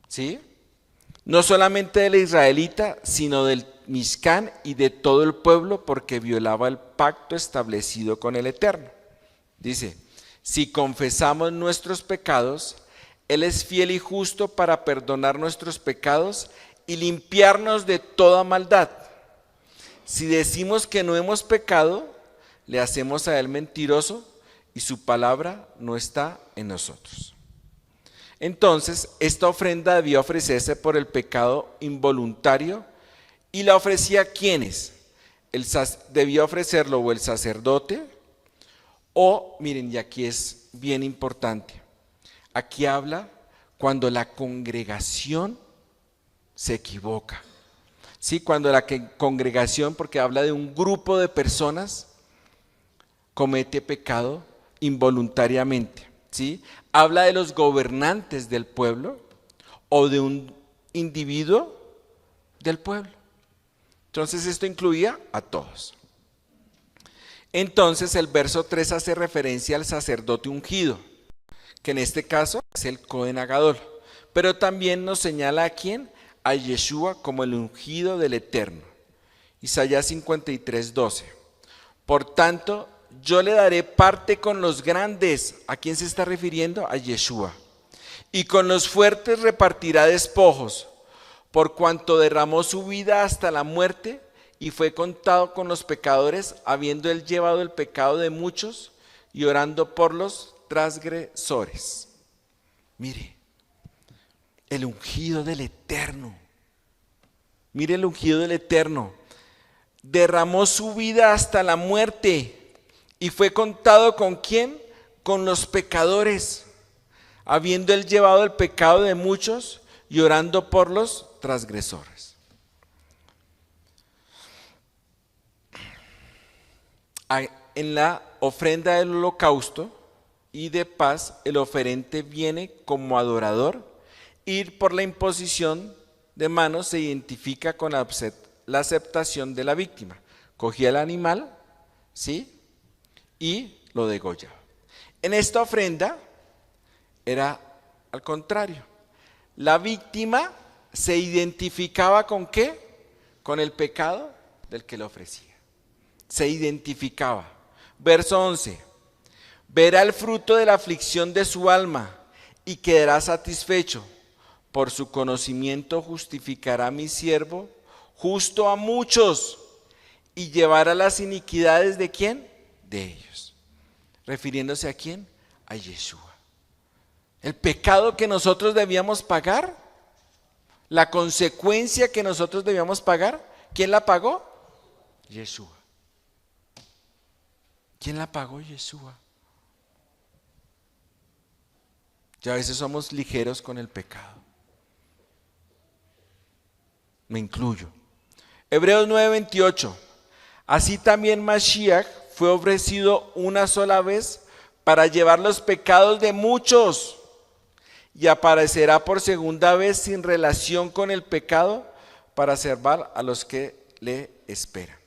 ¿Sí? No solamente del israelita, sino del Mishkan y de todo el pueblo, porque violaba el pacto establecido con el Eterno. Dice, si confesamos nuestros pecados, Él es fiel y justo para perdonar nuestros pecados y limpiarnos de toda maldad. Si decimos que no hemos pecado, le hacemos a Él mentiroso y su palabra no está en nosotros. Entonces, esta ofrenda debía ofrecerse por el pecado involuntario y la ofrecía ¿quiénes? Debía ofrecerlo o el sacerdote o, miren, y aquí es bien importante, aquí habla cuando la congregación se equivoca. Sí, cuando la congregación, porque habla de un grupo de personas, comete pecado involuntariamente. ¿Sí? Habla de los gobernantes del pueblo o de un individuo del pueblo. Entonces esto incluía a todos. Entonces el verso 3 hace referencia al sacerdote ungido, que en este caso es el Cohen Agadol, pero también nos señala a quién, a Yeshua como el ungido del Eterno. Isaías 53:12. Por tanto, yo le daré parte con los grandes. ¿A quién se está refiriendo? A Yeshua. Y con los fuertes repartirá despojos, por cuanto derramó su vida hasta la muerte y fue contado con los pecadores, habiendo él llevado el pecado de muchos y orando por los transgresores. Mire, el ungido del Eterno. Mire el ungido del Eterno. Derramó su vida hasta la muerte. Y fue contado ¿con quién? Con los pecadores, habiendo él llevado el pecado de muchos y orando por los transgresores. En la ofrenda del holocausto y de paz, el oferente viene como adorador, y por la imposición de manos se identifica con la aceptación de la víctima. Cogía el animal, ¿sí?, y lo degollaba. En esta ofrenda era al contrario. La víctima se identificaba ¿con qué? Con el pecado del que le ofrecía. Se identificaba. Verso 11. Verá el fruto de la aflicción de su alma y quedará satisfecho. Por su conocimiento justificará mi siervo, justo a muchos, y llevará las iniquidades ¿de quién? De ellos. ¿Refiriéndose a quién? A Yeshua. El pecado que nosotros debíamos pagar, la consecuencia que nosotros debíamos pagar, ¿quién la pagó? Yeshua. ¿Quién la pagó? Yeshua. Ya a veces somos ligeros con el pecado. Me incluyo. Hebreos 9:28. Así también Mashiach fue ofrecido una sola vez para llevar los pecados de muchos y aparecerá por segunda vez sin relación con el pecado para salvar a los que le esperan.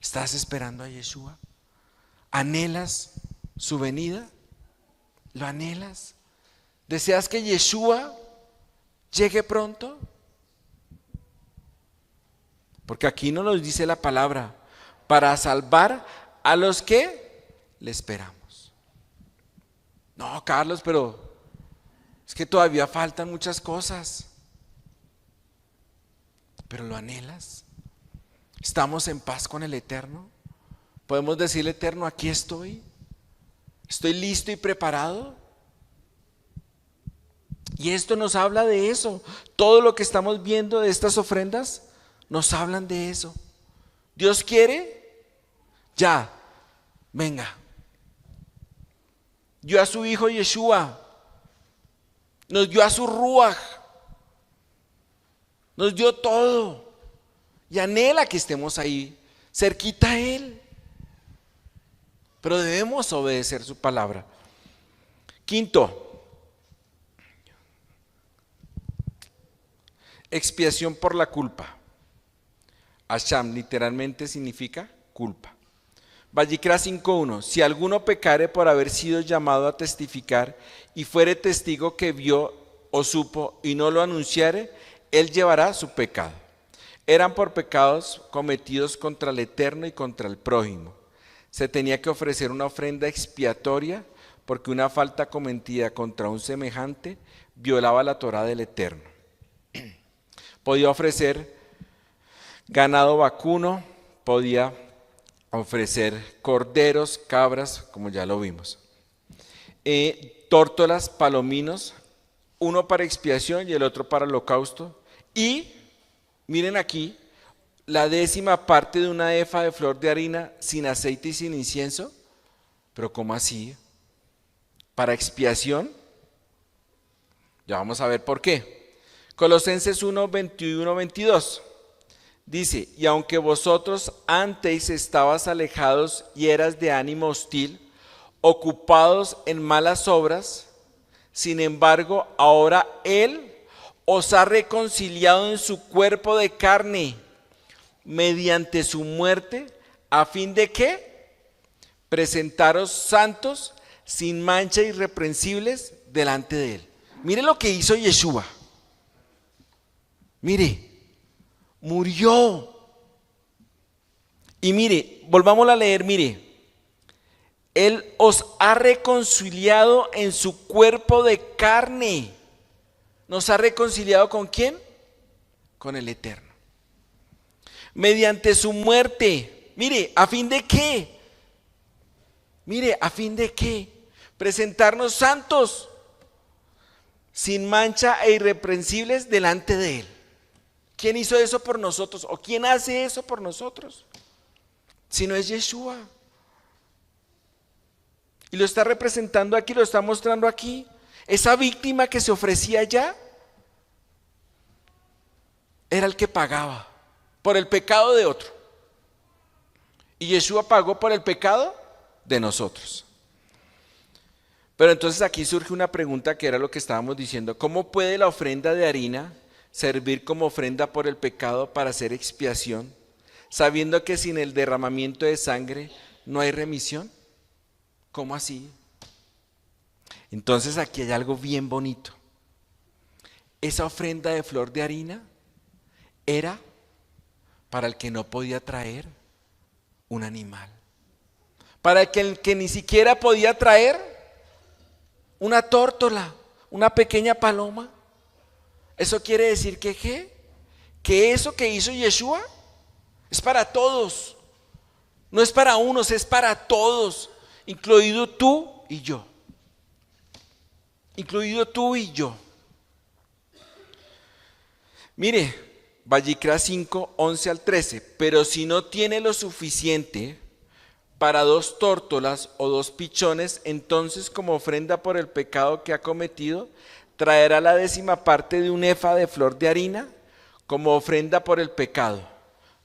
¿Estás esperando a Yeshua? ¿Anhelas su venida? ¿Lo anhelas? ¿Deseas que Yeshua llegue pronto? Porque aquí no nos dice la palabra, para salvar a los que le esperamos. No, Carlos, pero es que todavía faltan muchas cosas. ¿Pero lo anhelas? ¿Estamos en paz con el Eterno? ¿Podemos decirle, Eterno, aquí estoy? ¿Estoy listo y preparado? Y esto nos habla de eso. Todo lo que estamos viendo de estas ofrendas nos hablan de eso. Dios quiere, ya, venga. Dio a su hijo Yeshua, nos dio a su Ruach nos dio todo y anhela que estemos ahí, cerquita a Él. Pero debemos obedecer su palabra. Quinto, expiación por la culpa. Asham literalmente significa culpa. Vallicra 5:1. Si alguno pecare por haber sido llamado a testificar y fuere testigo que vio o supo y no lo anunciare, él llevará su pecado. Eran por pecados cometidos contra el Eterno y contra el prójimo. Se tenía que ofrecer una ofrenda expiatoria porque una falta cometida contra un semejante violaba la Torá del Eterno. Podía ofrecer ganado vacuno, podía ofrecer corderos, cabras, como ya lo vimos. Tórtolas, palominos, uno para expiación y el otro para holocausto. Y miren aquí, la 10ª parte de una efa de flor de harina sin aceite y sin incienso. Pero ¿cómo así? Para expiación. Ya vamos a ver por qué. Colosenses 1, 21, 22. Dice, y aunque vosotros antes estabas alejados y eras de ánimo hostil, ocupados en malas obras, sin embargo, ahora Él os ha reconciliado en su cuerpo de carne, mediante su muerte, a fin de que presentaros santos, sin mancha, irreprensibles, delante de Él. Mire lo que hizo Yeshua. Mire. Murió. Y mire, volvamos a leer, mire. Él os ha reconciliado en su cuerpo de carne. ¿Nos ha reconciliado con quién? Con el Eterno. Mediante su muerte. Mire, ¿a fin de qué? Mire, ¿a fin de qué? Presentarnos santos, sin mancha e irreprensibles delante de Él. ¿Quién hizo eso por nosotros? ¿O quién hace eso por nosotros? Si no es Yeshua. Y lo está representando aquí, lo está mostrando aquí. Esa víctima que se ofrecía allá era el que pagaba por el pecado de otro. Y Yeshua pagó por el pecado de nosotros. Pero entonces aquí surge una pregunta que era lo que estábamos diciendo. ¿Cómo puede la ofrenda de harina servir como ofrenda por el pecado para hacer expiación, sabiendo que sin el derramamiento de sangre no hay remisión? ¿Cómo así? Entonces aquí hay algo bien bonito. Esa ofrenda de flor de harina era para el que no podía traer un animal, para el que ni siquiera podía traer una tórtola, una pequeña paloma. Eso quiere decir que ¿qué? Que eso que hizo Yeshua es para todos. No es para unos, es para todos, incluido tú y yo. Incluido tú y yo. Mire, Vallicra 5, 11 al 13. Pero si no tiene lo suficiente para 2 tórtolas o 2 pichones, entonces como ofrenda por el pecado que ha cometido, traerá la 10ª parte de un efa de flor de harina como ofrenda por el pecado.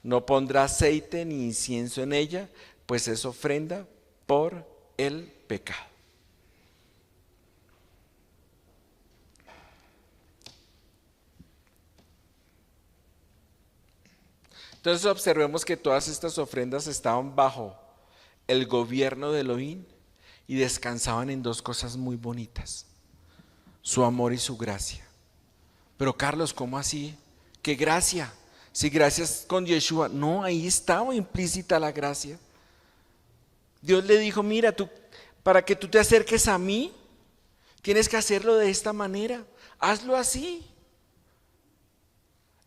No pondrá aceite ni incienso en ella, pues es ofrenda por el pecado. Entonces observemos que todas estas ofrendas estaban bajo el gobierno de Elohim y descansaban en 2 cosas muy bonitas: su amor y su gracia. Pero Carlos, ¿cómo así? ¿Qué gracia? Si gracia es con Yeshua. No, ahí estaba implícita la gracia. Dios le dijo, mira, para que tú te acerques a mí, tienes que hacerlo de esta manera. Hazlo así.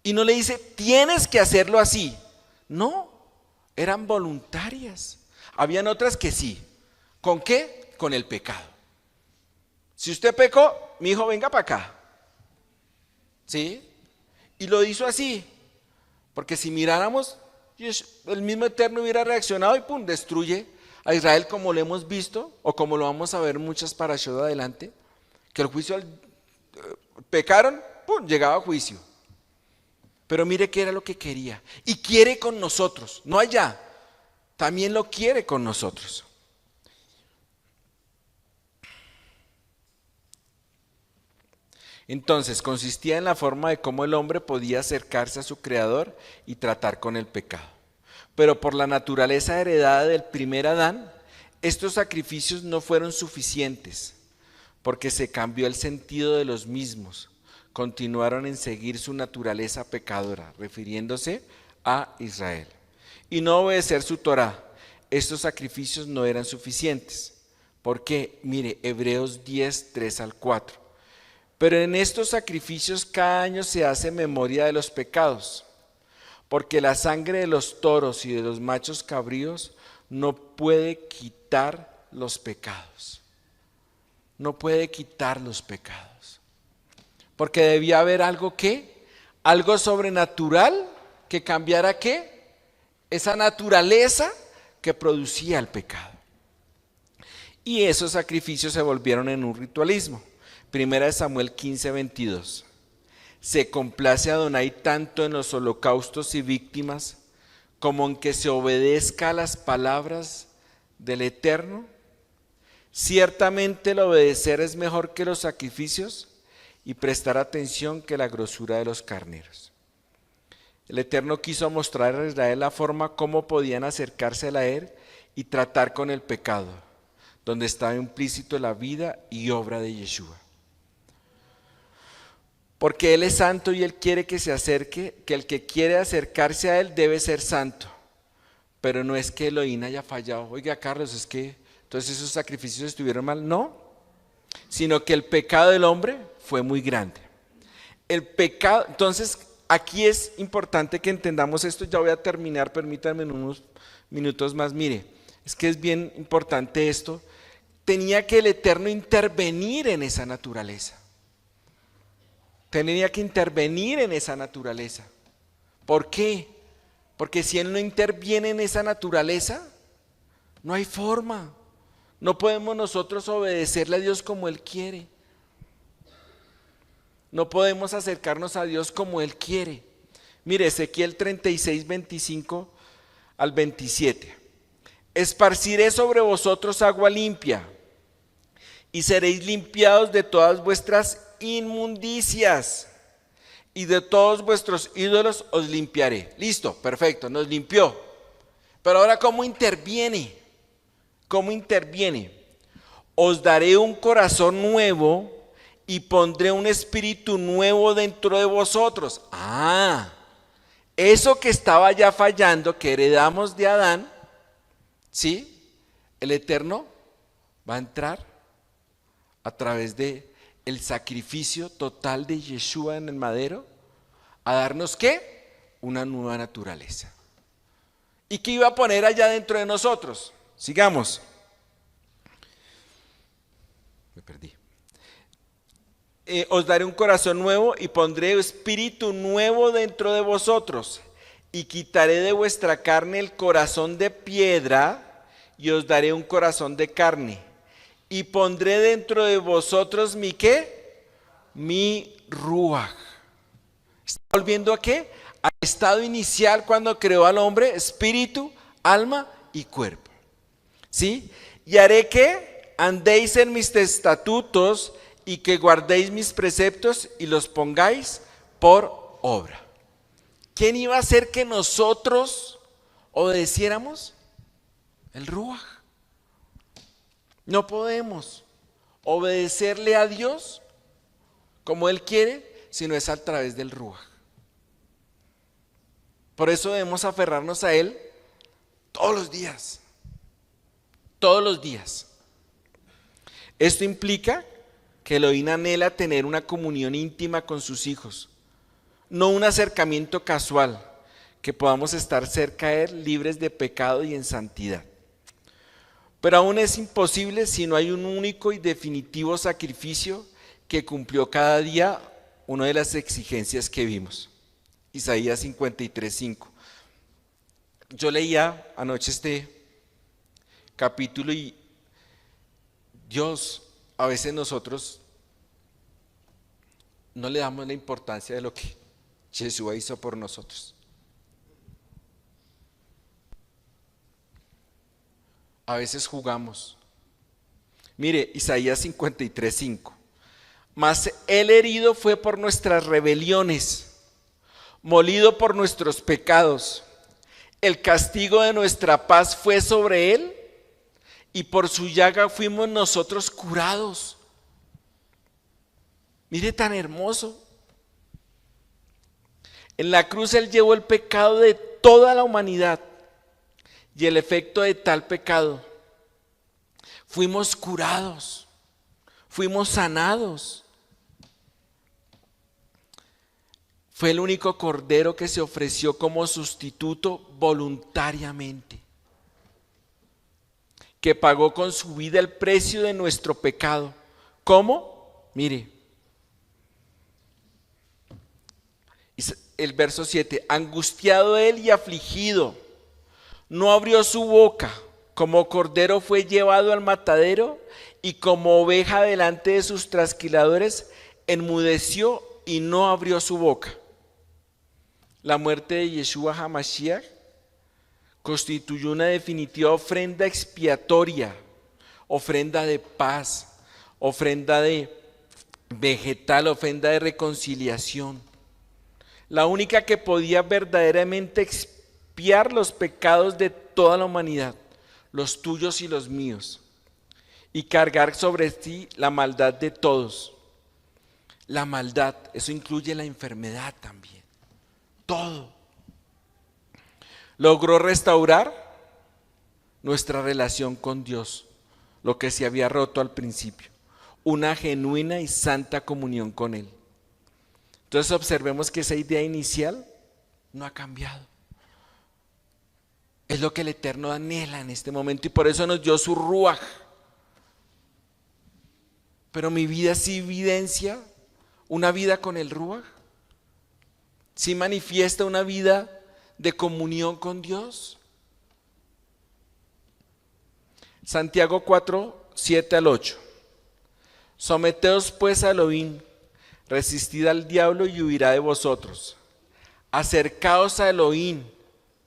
Y no le dice, tienes que hacerlo así. No, eran voluntarias. Habían otras que sí. ¿Con qué? Con el pecado. Si usted pecó, mi hijo, venga para acá. ¿Sí? Y lo hizo así. Porque si miráramos, el mismo Eterno hubiera reaccionado y pum, destruye a Israel, como lo hemos visto, o como lo vamos a ver muchas parashot adelante, que el juicio, pecaron, pum, llegaba a juicio. Pero mire qué era lo que quería. Y quiere con nosotros, no allá, también lo quiere con nosotros. Entonces, consistía en la forma de cómo el hombre podía acercarse a su Creador y tratar con el pecado. Pero por la naturaleza heredada del primer Adán, estos sacrificios no fueron suficientes, porque se cambió el sentido de los mismos. Continuaron en seguir su naturaleza pecadora, refiriéndose a Israel, y no obedecer su Torá. Estos sacrificios no eran suficientes. ¿Por qué? Mire, Hebreos 10, 3 al 4. Pero en estos sacrificios cada año se hace memoria de los pecados, porque la sangre de los toros y de los machos cabríos no puede quitar los pecados. No puede quitar los pecados. Porque debía haber algo algo sobrenatural que cambiara esa naturaleza que producía el pecado. Y esos sacrificios se volvieron en un ritualismo. Primera de Samuel 15, 22. Se complace a Adonai tanto en los holocaustos y víctimas como en que se obedezca a las palabras del Eterno. Ciertamente el obedecer es mejor que los sacrificios y prestar atención que la grosura de los carneros. El Eterno quiso mostrar a Israel la forma como podían acercarse a él y tratar con el pecado, donde estaba implícito la vida y obra de Yeshua. Porque Él es santo y Él quiere que se acerque, que el que quiere acercarse a Él debe ser santo. Pero no es que Elohim haya fallado. Oiga, Carlos, es que entonces esos sacrificios estuvieron mal. No, sino que el pecado del hombre fue muy grande. El pecado, entonces aquí es importante que entendamos esto. Ya voy a terminar, permítanme en unos minutos más. Mire, es que es bien importante esto. Tenía que el Eterno intervenir en esa naturaleza. Tenía que intervenir en esa naturaleza. ¿Por qué? Porque si Él no interviene en esa naturaleza, no hay forma. No podemos nosotros obedecerle a Dios como Él quiere. No podemos acercarnos a Dios como Él quiere. Mire, Ezequiel 36, 25 al 27. Esparciré sobre vosotros agua limpia, y seréis limpiados de todas vuestras inmundicias, y de todos vuestros ídolos os limpiaré. Listo, perfecto, nos limpió. Pero ahora, ¿cómo interviene? ¿Cómo interviene? Os daré un corazón nuevo y pondré un espíritu nuevo dentro de vosotros. Eso que estaba ya fallando, que heredamos de Adán, ¿sí? El Eterno va a entrar a través de el sacrificio total de Yeshua en el madero, a darnos ¿qué? Una nueva naturaleza. ¿Y qué iba a poner allá dentro de nosotros? Sigamos. Me perdí. Os daré un corazón nuevo y pondré espíritu nuevo dentro de vosotros, y quitaré de vuestra carne el corazón de piedra y os daré un corazón de carne. Y pondré dentro de vosotros mi ¿qué? Mi ruaj. ¿Está volviendo a qué? Al estado inicial cuando creó al hombre, espíritu, alma y cuerpo. ¿Sí? Y haré que andéis en mis estatutos y que guardéis mis preceptos y los pongáis por obra. ¿Quién iba a hacer que nosotros obedeciéramos? El ruaj. No podemos obedecerle a Dios como Él quiere, si no es a través del ruaj. Por eso debemos aferrarnos a Él todos los días. Todos los días. Esto implica que Elohim anhela tener una comunión íntima con sus hijos, no un acercamiento casual, que podamos estar cerca de Él libres de pecado y en santidad. Pero aún es imposible si no hay un único y definitivo sacrificio que cumplió cada día una de las exigencias que vimos. Isaías 53, 5. Yo leía anoche este capítulo y Dios, a veces nosotros no le damos la importancia de lo que Yeshua hizo por nosotros. A veces jugamos. Mire, Isaías 53:5. Mas el herido fue por nuestras rebeliones, molido por nuestros pecados. El castigo de nuestra paz fue sobre él, y por su llaga fuimos nosotros curados. Mire tan hermoso. En la cruz él llevó el pecado de toda la humanidad, y el efecto de tal pecado, fuimos curados, fuimos sanados. Fue el único cordero que se ofreció como sustituto voluntariamente, que pagó con su vida el precio de nuestro pecado. ¿Cómo? Mire, el verso 7, angustiado él y afligido, no abrió su boca, como cordero fue llevado al matadero, y como oveja delante de sus trasquiladores, enmudeció y no abrió su boca. La muerte de Yeshua HaMashiach constituyó una definitiva ofrenda expiatoria, ofrenda de paz, ofrenda de vegetal, ofrenda de reconciliación. La única que podía verdaderamente expiar los pecados de toda la humanidad, los tuyos y los míos, y cargar sobre sí la maldad de todos. La maldad, eso incluye la enfermedad también. Todo. Logró restaurar nuestra relación con Dios, lo que se había roto al principio, una genuina y santa comunión con Él. Entonces observemos que esa idea inicial no ha cambiado. Es lo que el Eterno anhela en este momento, y por eso nos dio su Ruaj. Pero mi vida sí evidencia una vida con el Ruaj. ¿Sí manifiesta una vida de comunión con Dios? Santiago 4, 7 al 8. Someteos pues a Elohim, resistid al diablo y huirá de vosotros. Acercaos a Elohim,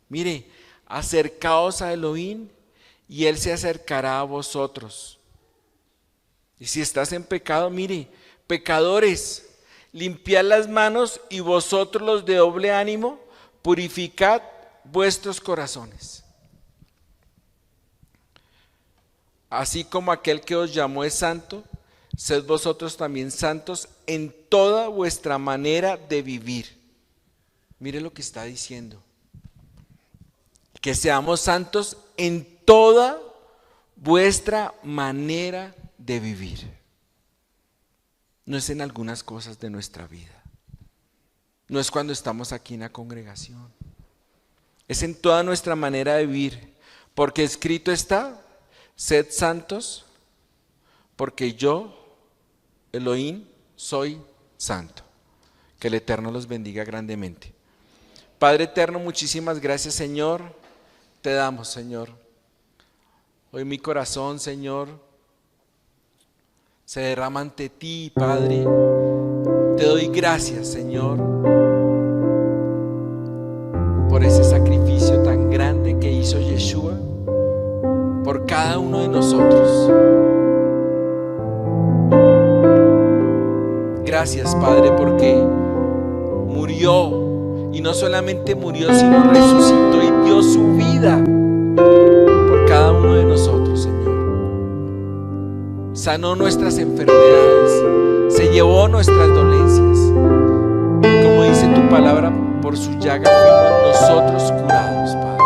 mire, acercaos a Elohim y Él se acercará a vosotros. Y si estás en pecado, mire, pecadores, limpiad las manos, y vosotros los de doble ánimo, purificad vuestros corazones. Así como aquel que os llamó es santo, sed vosotros también santos en toda vuestra manera de vivir. Mire lo que está diciendo. Que seamos santos en toda vuestra manera de vivir. No es en algunas cosas de nuestra vida. No es cuando estamos aquí en la congregación. Es en toda nuestra manera de vivir. Porque escrito está, sed santos, porque yo, Elohim, soy santo. Que el Eterno los bendiga grandemente. Padre eterno, muchísimas gracias, Señor. Te damos, Señor. Hoy mi corazón, Señor, se derrama ante ti, Padre. Te doy gracias, Señor, por ese sacrificio tan grande que hizo Yeshua por cada uno de nosotros. Gracias, Padre, porque murió, y no solamente murió, sino resucitó y dio su vida por cada uno de nosotros, Señor. Sanó nuestras enfermedades, se llevó nuestras dolencias. Como dice tu palabra, por su llaga fuimos nosotros curados, Padre.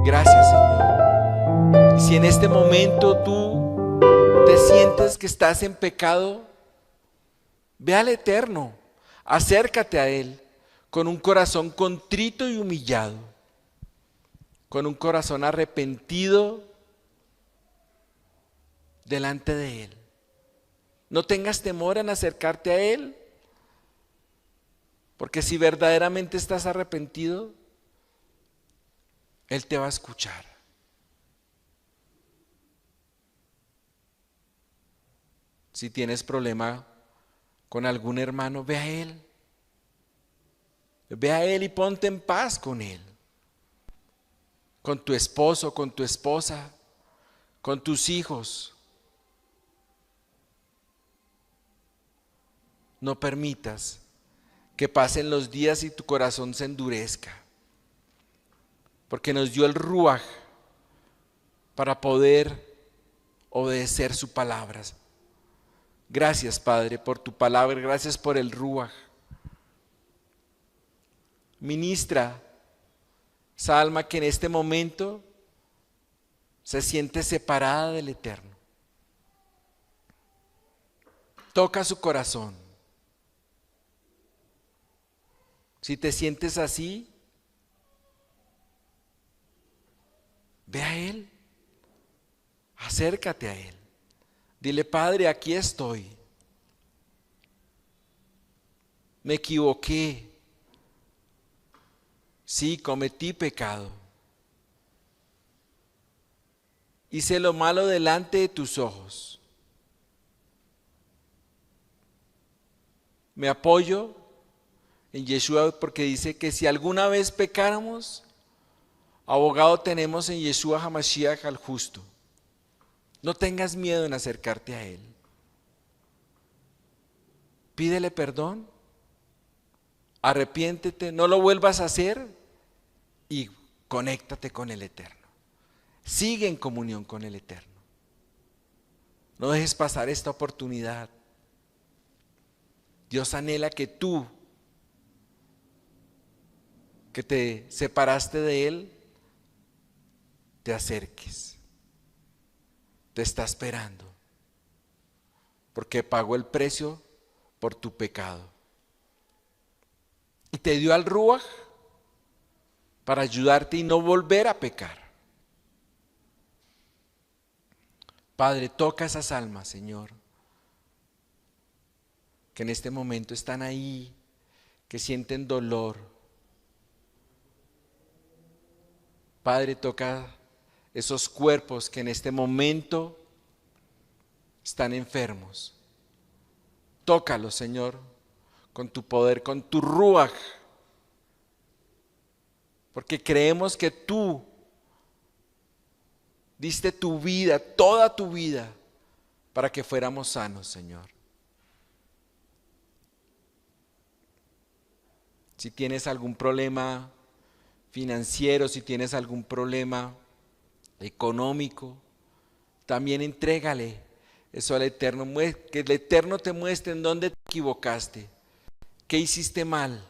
Gracias, Señor. Y si en este momento tú te sientes que estás en pecado, ve al Eterno, acércate a Él con un corazón contrito y humillado, con un corazón arrepentido delante de Él. No tengas temor en acercarte a Él, porque si verdaderamente estás arrepentido, Él te va a escuchar. Si tienes problema con algún hermano, ve a Él, Ve a Él y ponte en paz con Él, con tu esposo, con tu esposa, con tus hijos. No permitas que pasen los días y tu corazón se endurezca, porque nos dio el Ruaj para poder obedecer sus palabras. Gracias, Padre, por tu palabra, gracias por el Ruaj. Ministra esa alma que en este momento se siente separada del Eterno. Toca su corazón. Si te sientes así, ve a Él, acércate a Él. Dile: Padre, aquí estoy. Me equivoqué. Sí, cometí pecado. Hice lo malo delante de tus ojos. Me apoyo en Yeshua porque dice que si alguna vez pecáramos, abogado tenemos en Yeshua HaMashiach al justo. No tengas miedo en acercarte a Él. Pídele perdón, arrepiéntete, no lo vuelvas a hacer y conéctate con el Eterno. Sigue en comunión con el Eterno. No dejes pasar esta oportunidad. Dios anhela que tú, que te separaste de Él, te acerques. Te está esperando, porque pagó el precio por tu pecado. Y te dio al Ruaj para ayudarte y no volver a pecar. Padre, toca esas almas, Señor, que en este momento están ahí, que sienten dolor. Padre, toca esos cuerpos que en este momento están enfermos. Tócalos, Señor, con tu poder, con tu Ruaj, porque creemos que tú diste tu vida, toda tu vida, para que fuéramos sanos, Señor. Si tienes algún problema financiero, si tienes algún problema económico, también entrégale eso al Eterno, que el Eterno te muestre en dónde te equivocaste, qué hiciste mal,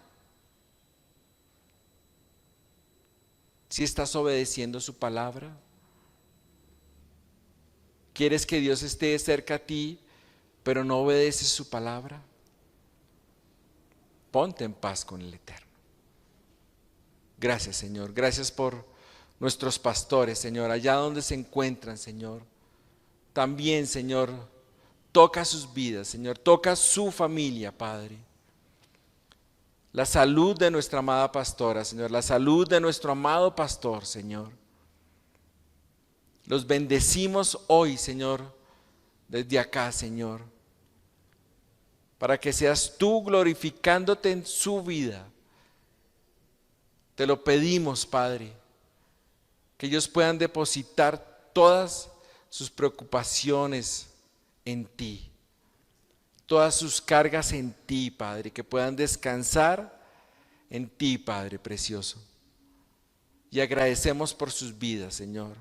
si estás obedeciendo su palabra. ¿Quieres que Dios esté cerca a ti, pero no obedeces su palabra? Ponte en paz con el Eterno. Gracias, Señor. Gracias por nuestros pastores, Señor, allá donde se encuentran, Señor. También, Señor, toca sus vidas, Señor. Toca su familia, Padre. La salud de nuestra amada pastora, Señor. La salud de nuestro amado pastor, Señor. Los bendecimos hoy, Señor, desde acá, Señor, para que seas tú glorificándote en su vida. Te lo pedimos, Padre, que ellos puedan depositar todas sus preocupaciones en ti, todas sus cargas en ti, Padre, que puedan descansar en ti, Padre precioso. Y agradecemos por sus vidas, Señor,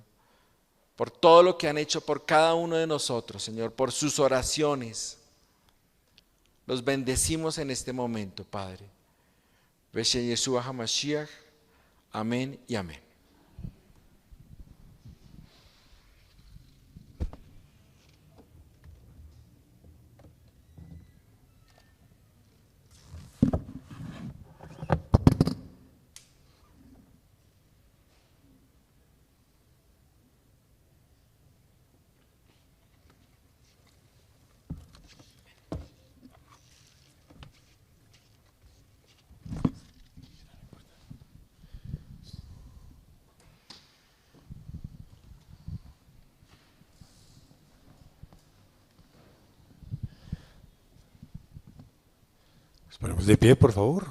por todo lo que han hecho por cada uno de nosotros, Señor, por sus oraciones. Los bendecimos en este momento, Padre. Beshe Yeshua HaMashiach. Amén y amén. Nos ponemos de pie, por favor.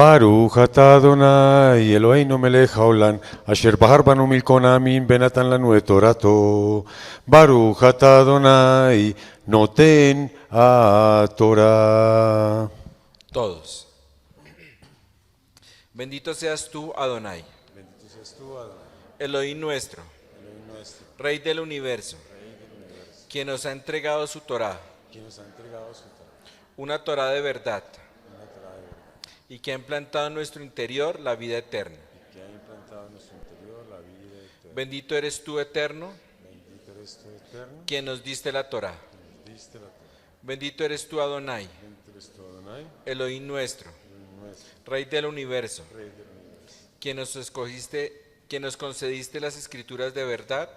Baruch atah Adonai Eloheinu melech haolam asher bahar banu milkon ha'amim benatan lanu et torato. Baruch atah Adonai noten haTorah. Todos. Bendito seas tú, Adonai, Elohim nuestro, Rey del universo, quien nos ha entregado su Torá, una Torá de verdad, y que ha implantado en nuestro interior la vida eterna. Bendito eres tú, Eterno, quien nos diste la Torá. Bendito eres tú, Adonai, Elohim nuestro, Rey del universo, quien nos concediste las escrituras de verdad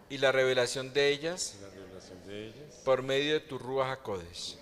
y la revelación de ellas por medio de tu Ruach HaKodesh.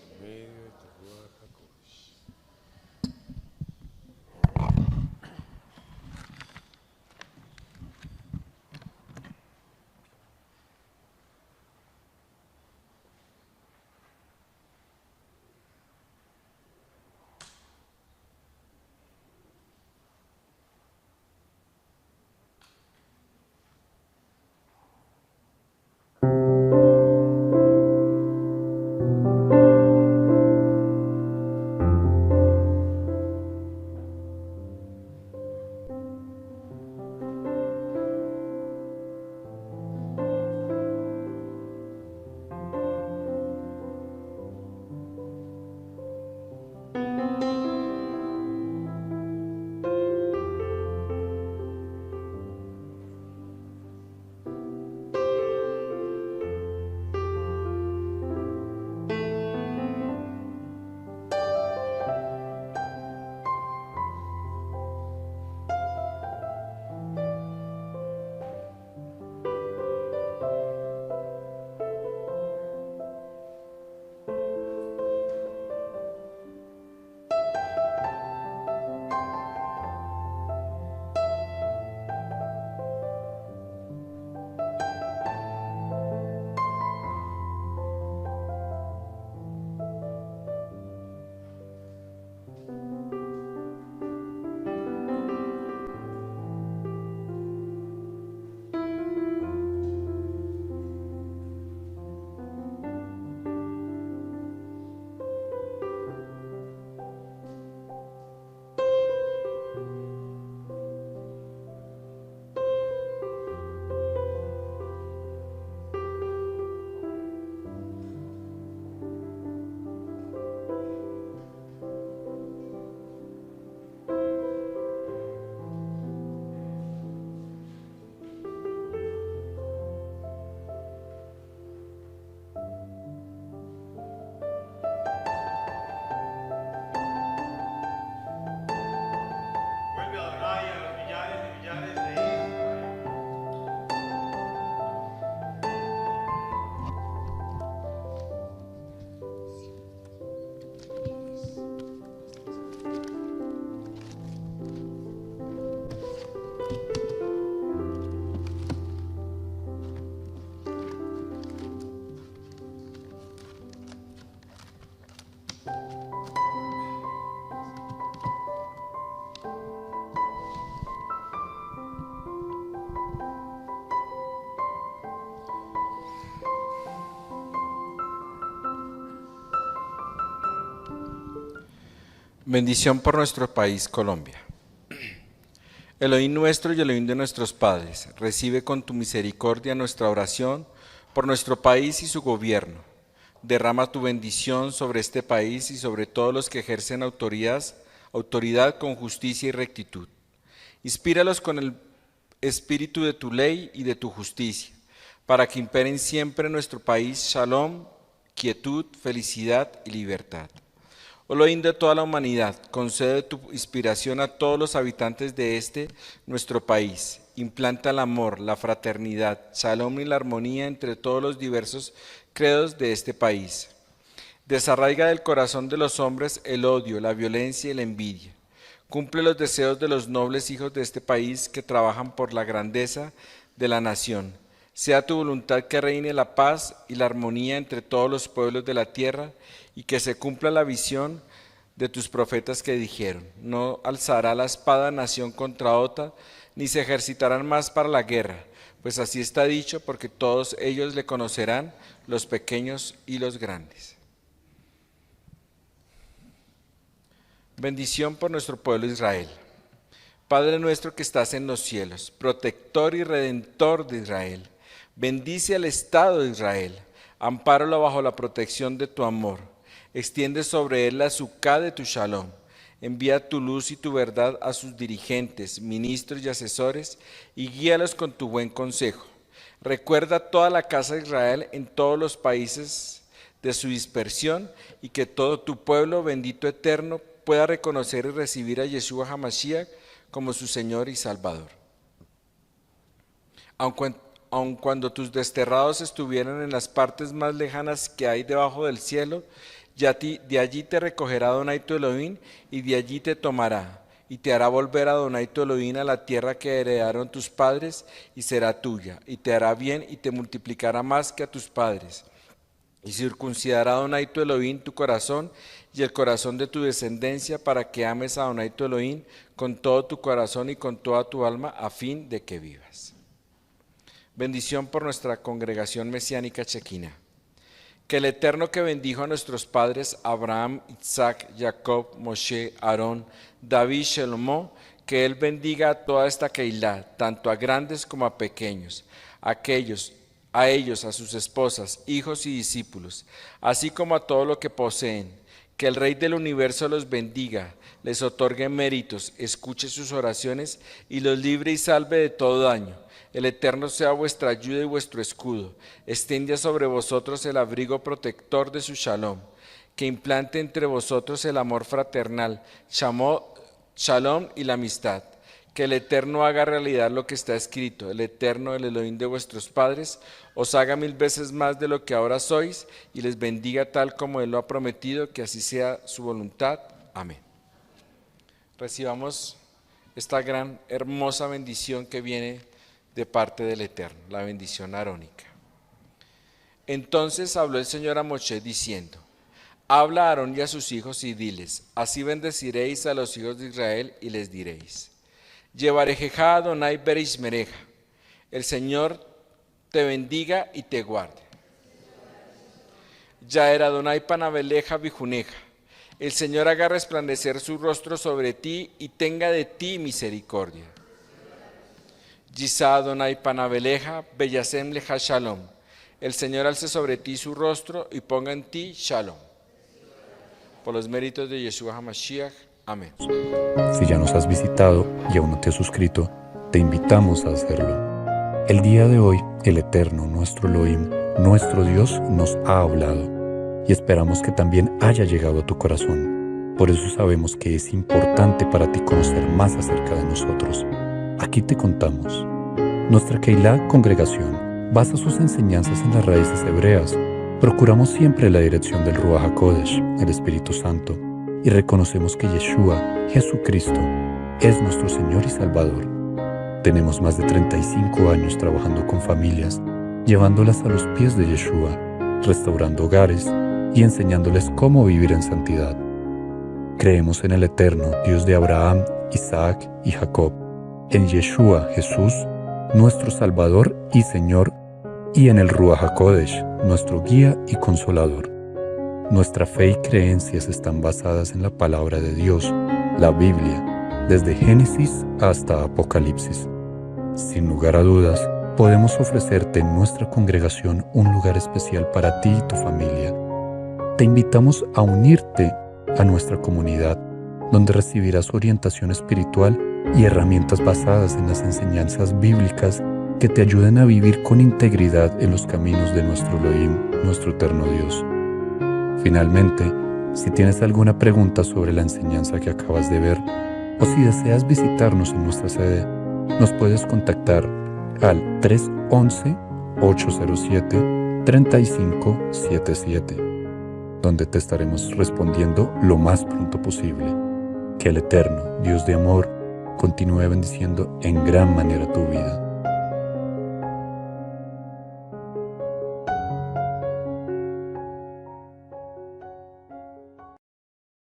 Bendición por nuestro país, Colombia. Elohim nuestro y Elohim de nuestros padres, recibe con tu misericordia nuestra oración por nuestro país y su gobierno. Derrama tu bendición sobre este país y sobre todos los que ejercen autoridad con justicia y rectitud. Inspíralos con el espíritu de tu ley y de tu justicia, para que imperen siempre en nuestro país shalom, quietud, felicidad y libertad. Elohim de toda la humanidad, concede tu inspiración a todos los habitantes de nuestro país. Implanta el amor, la fraternidad, shalom y la armonía entre todos los diversos credos de este país. Desarraiga del corazón de los hombres el odio, la violencia y la envidia. Cumple los deseos de los nobles hijos de este país que trabajan por la grandeza de la nación. Sea tu voluntad que reine la paz y la armonía entre todos los pueblos de la tierra y que se cumpla la visión de tus profetas que dijeron: no alzará la espada nación contra otra, ni se ejercitarán más para la guerra, pues así está dicho, porque todos ellos le conocerán, los pequeños y los grandes. Bendición por nuestro pueblo Israel. Padre nuestro que estás en los cielos, protector y redentor de Israel, bendice al Estado de Israel, ampáralo bajo la protección de tu amor, extiende sobre él la sucá de tu shalom, envía tu luz y tu verdad a sus dirigentes, ministros y asesores, y guíalos con tu buen consejo. Recuerda toda la casa de Israel en todos los países de su dispersión, y que todo tu pueblo bendito eterno pueda reconocer y recibir a Yeshua HaMashiach como su Señor y Salvador. Aun cuando tus desterrados estuvieran en las partes más lejanas que hay debajo del cielo, de allí te recogerá Adonai tu Elohim, y de allí te tomará, y te hará volver a Adonai tu Elohim a la tierra que heredaron tus padres, y será tuya, y te hará bien, y te multiplicará más que a tus padres. Y circuncidará Adonai tu Elohim tu corazón y el corazón de tu descendencia, para que ames a Adonai tu Elohim con todo tu corazón y con toda tu alma, a fin de que vivas. Bendición por nuestra congregación mesiánica Chequina. Que el Eterno que bendijo a nuestros padres Abraham, Isaac, Jacob, Moshe, Aarón, David, Shelomo, que Él bendiga a toda esta Keilah, tanto a grandes como a pequeños, a ellos, a sus esposas, hijos y discípulos, así como a todo lo que poseen. Que el Rey del universo los bendiga, les otorgue méritos, escuche sus oraciones y los libre y salve de todo daño. El Eterno sea vuestra ayuda y vuestro escudo. Extienda sobre vosotros el abrigo protector de su shalom. Que implante entre vosotros el amor fraternal, shalom y la amistad. Que el Eterno haga realidad lo que está escrito. El Eterno, el Elohim de vuestros padres, os haga 1000 veces más de lo que ahora sois, y les bendiga tal como Él lo ha prometido, que así sea su voluntad. Amén. Recibamos esta gran, hermosa bendición que viene de parte del Eterno, la bendición arónica. Entonces habló el Señor a Moshe diciendo: habla a Aarón y a sus hijos y diles: así bendeciréis a los hijos de Israel, y les diréis: Yevarejeja Adonai Berishmereja, el Señor te bendiga y te guarde. Yaer Adonai Panabeleja Bijuneja, el Señor haga resplandecer su rostro sobre ti y tenga de ti misericordia. Yisa Adonai Panabeleja Beyasem Leja Shalom, el Señor alce sobre ti su rostro y ponga en ti Shalom. Por los méritos de Yeshua HaMashiach. Amén. Si ya nos has visitado y aún no te has suscrito, te invitamos a hacerlo. El día de hoy, el Eterno, nuestro Elohim, nuestro Dios, nos ha hablado y esperamos que también haya llegado a tu corazón. Por eso sabemos que es importante para ti conocer más acerca de nosotros. Aquí te contamos. Nuestra Keilah, congregación, basa sus enseñanzas en las raíces hebreas. Procuramos siempre la dirección del Ruach HaKodesh, el Espíritu Santo, y reconocemos que Yeshua, Jesucristo, es nuestro Señor y Salvador. Tenemos más de 35 años trabajando con familias, llevándolas a los pies de Yeshua, restaurando hogares y enseñándoles cómo vivir en santidad. Creemos en el Eterno, Dios de Abraham, Isaac y Jacob, en Yeshua, Jesús, nuestro Salvador y Señor, y en el Ruach HaKodesh, nuestro guía y consolador. Nuestra fe y creencias están basadas en la palabra de Dios, la Biblia, desde Génesis hasta Apocalipsis. Sin lugar a dudas, podemos ofrecerte en nuestra congregación un lugar especial para ti y tu familia. Te invitamos a unirte a nuestra comunidad, donde recibirás orientación espiritual y herramientas basadas en las enseñanzas bíblicas que te ayuden a vivir con integridad en los caminos de nuestro Elohim, nuestro eterno Dios. Finalmente, si tienes alguna pregunta sobre la enseñanza que acabas de ver, o si deseas visitarnos en nuestra sede, nos puedes contactar al 311-807-3577, donde te estaremos respondiendo lo más pronto posible. Que el Eterno, Dios de amor, continúe bendiciendo en gran manera tu vida.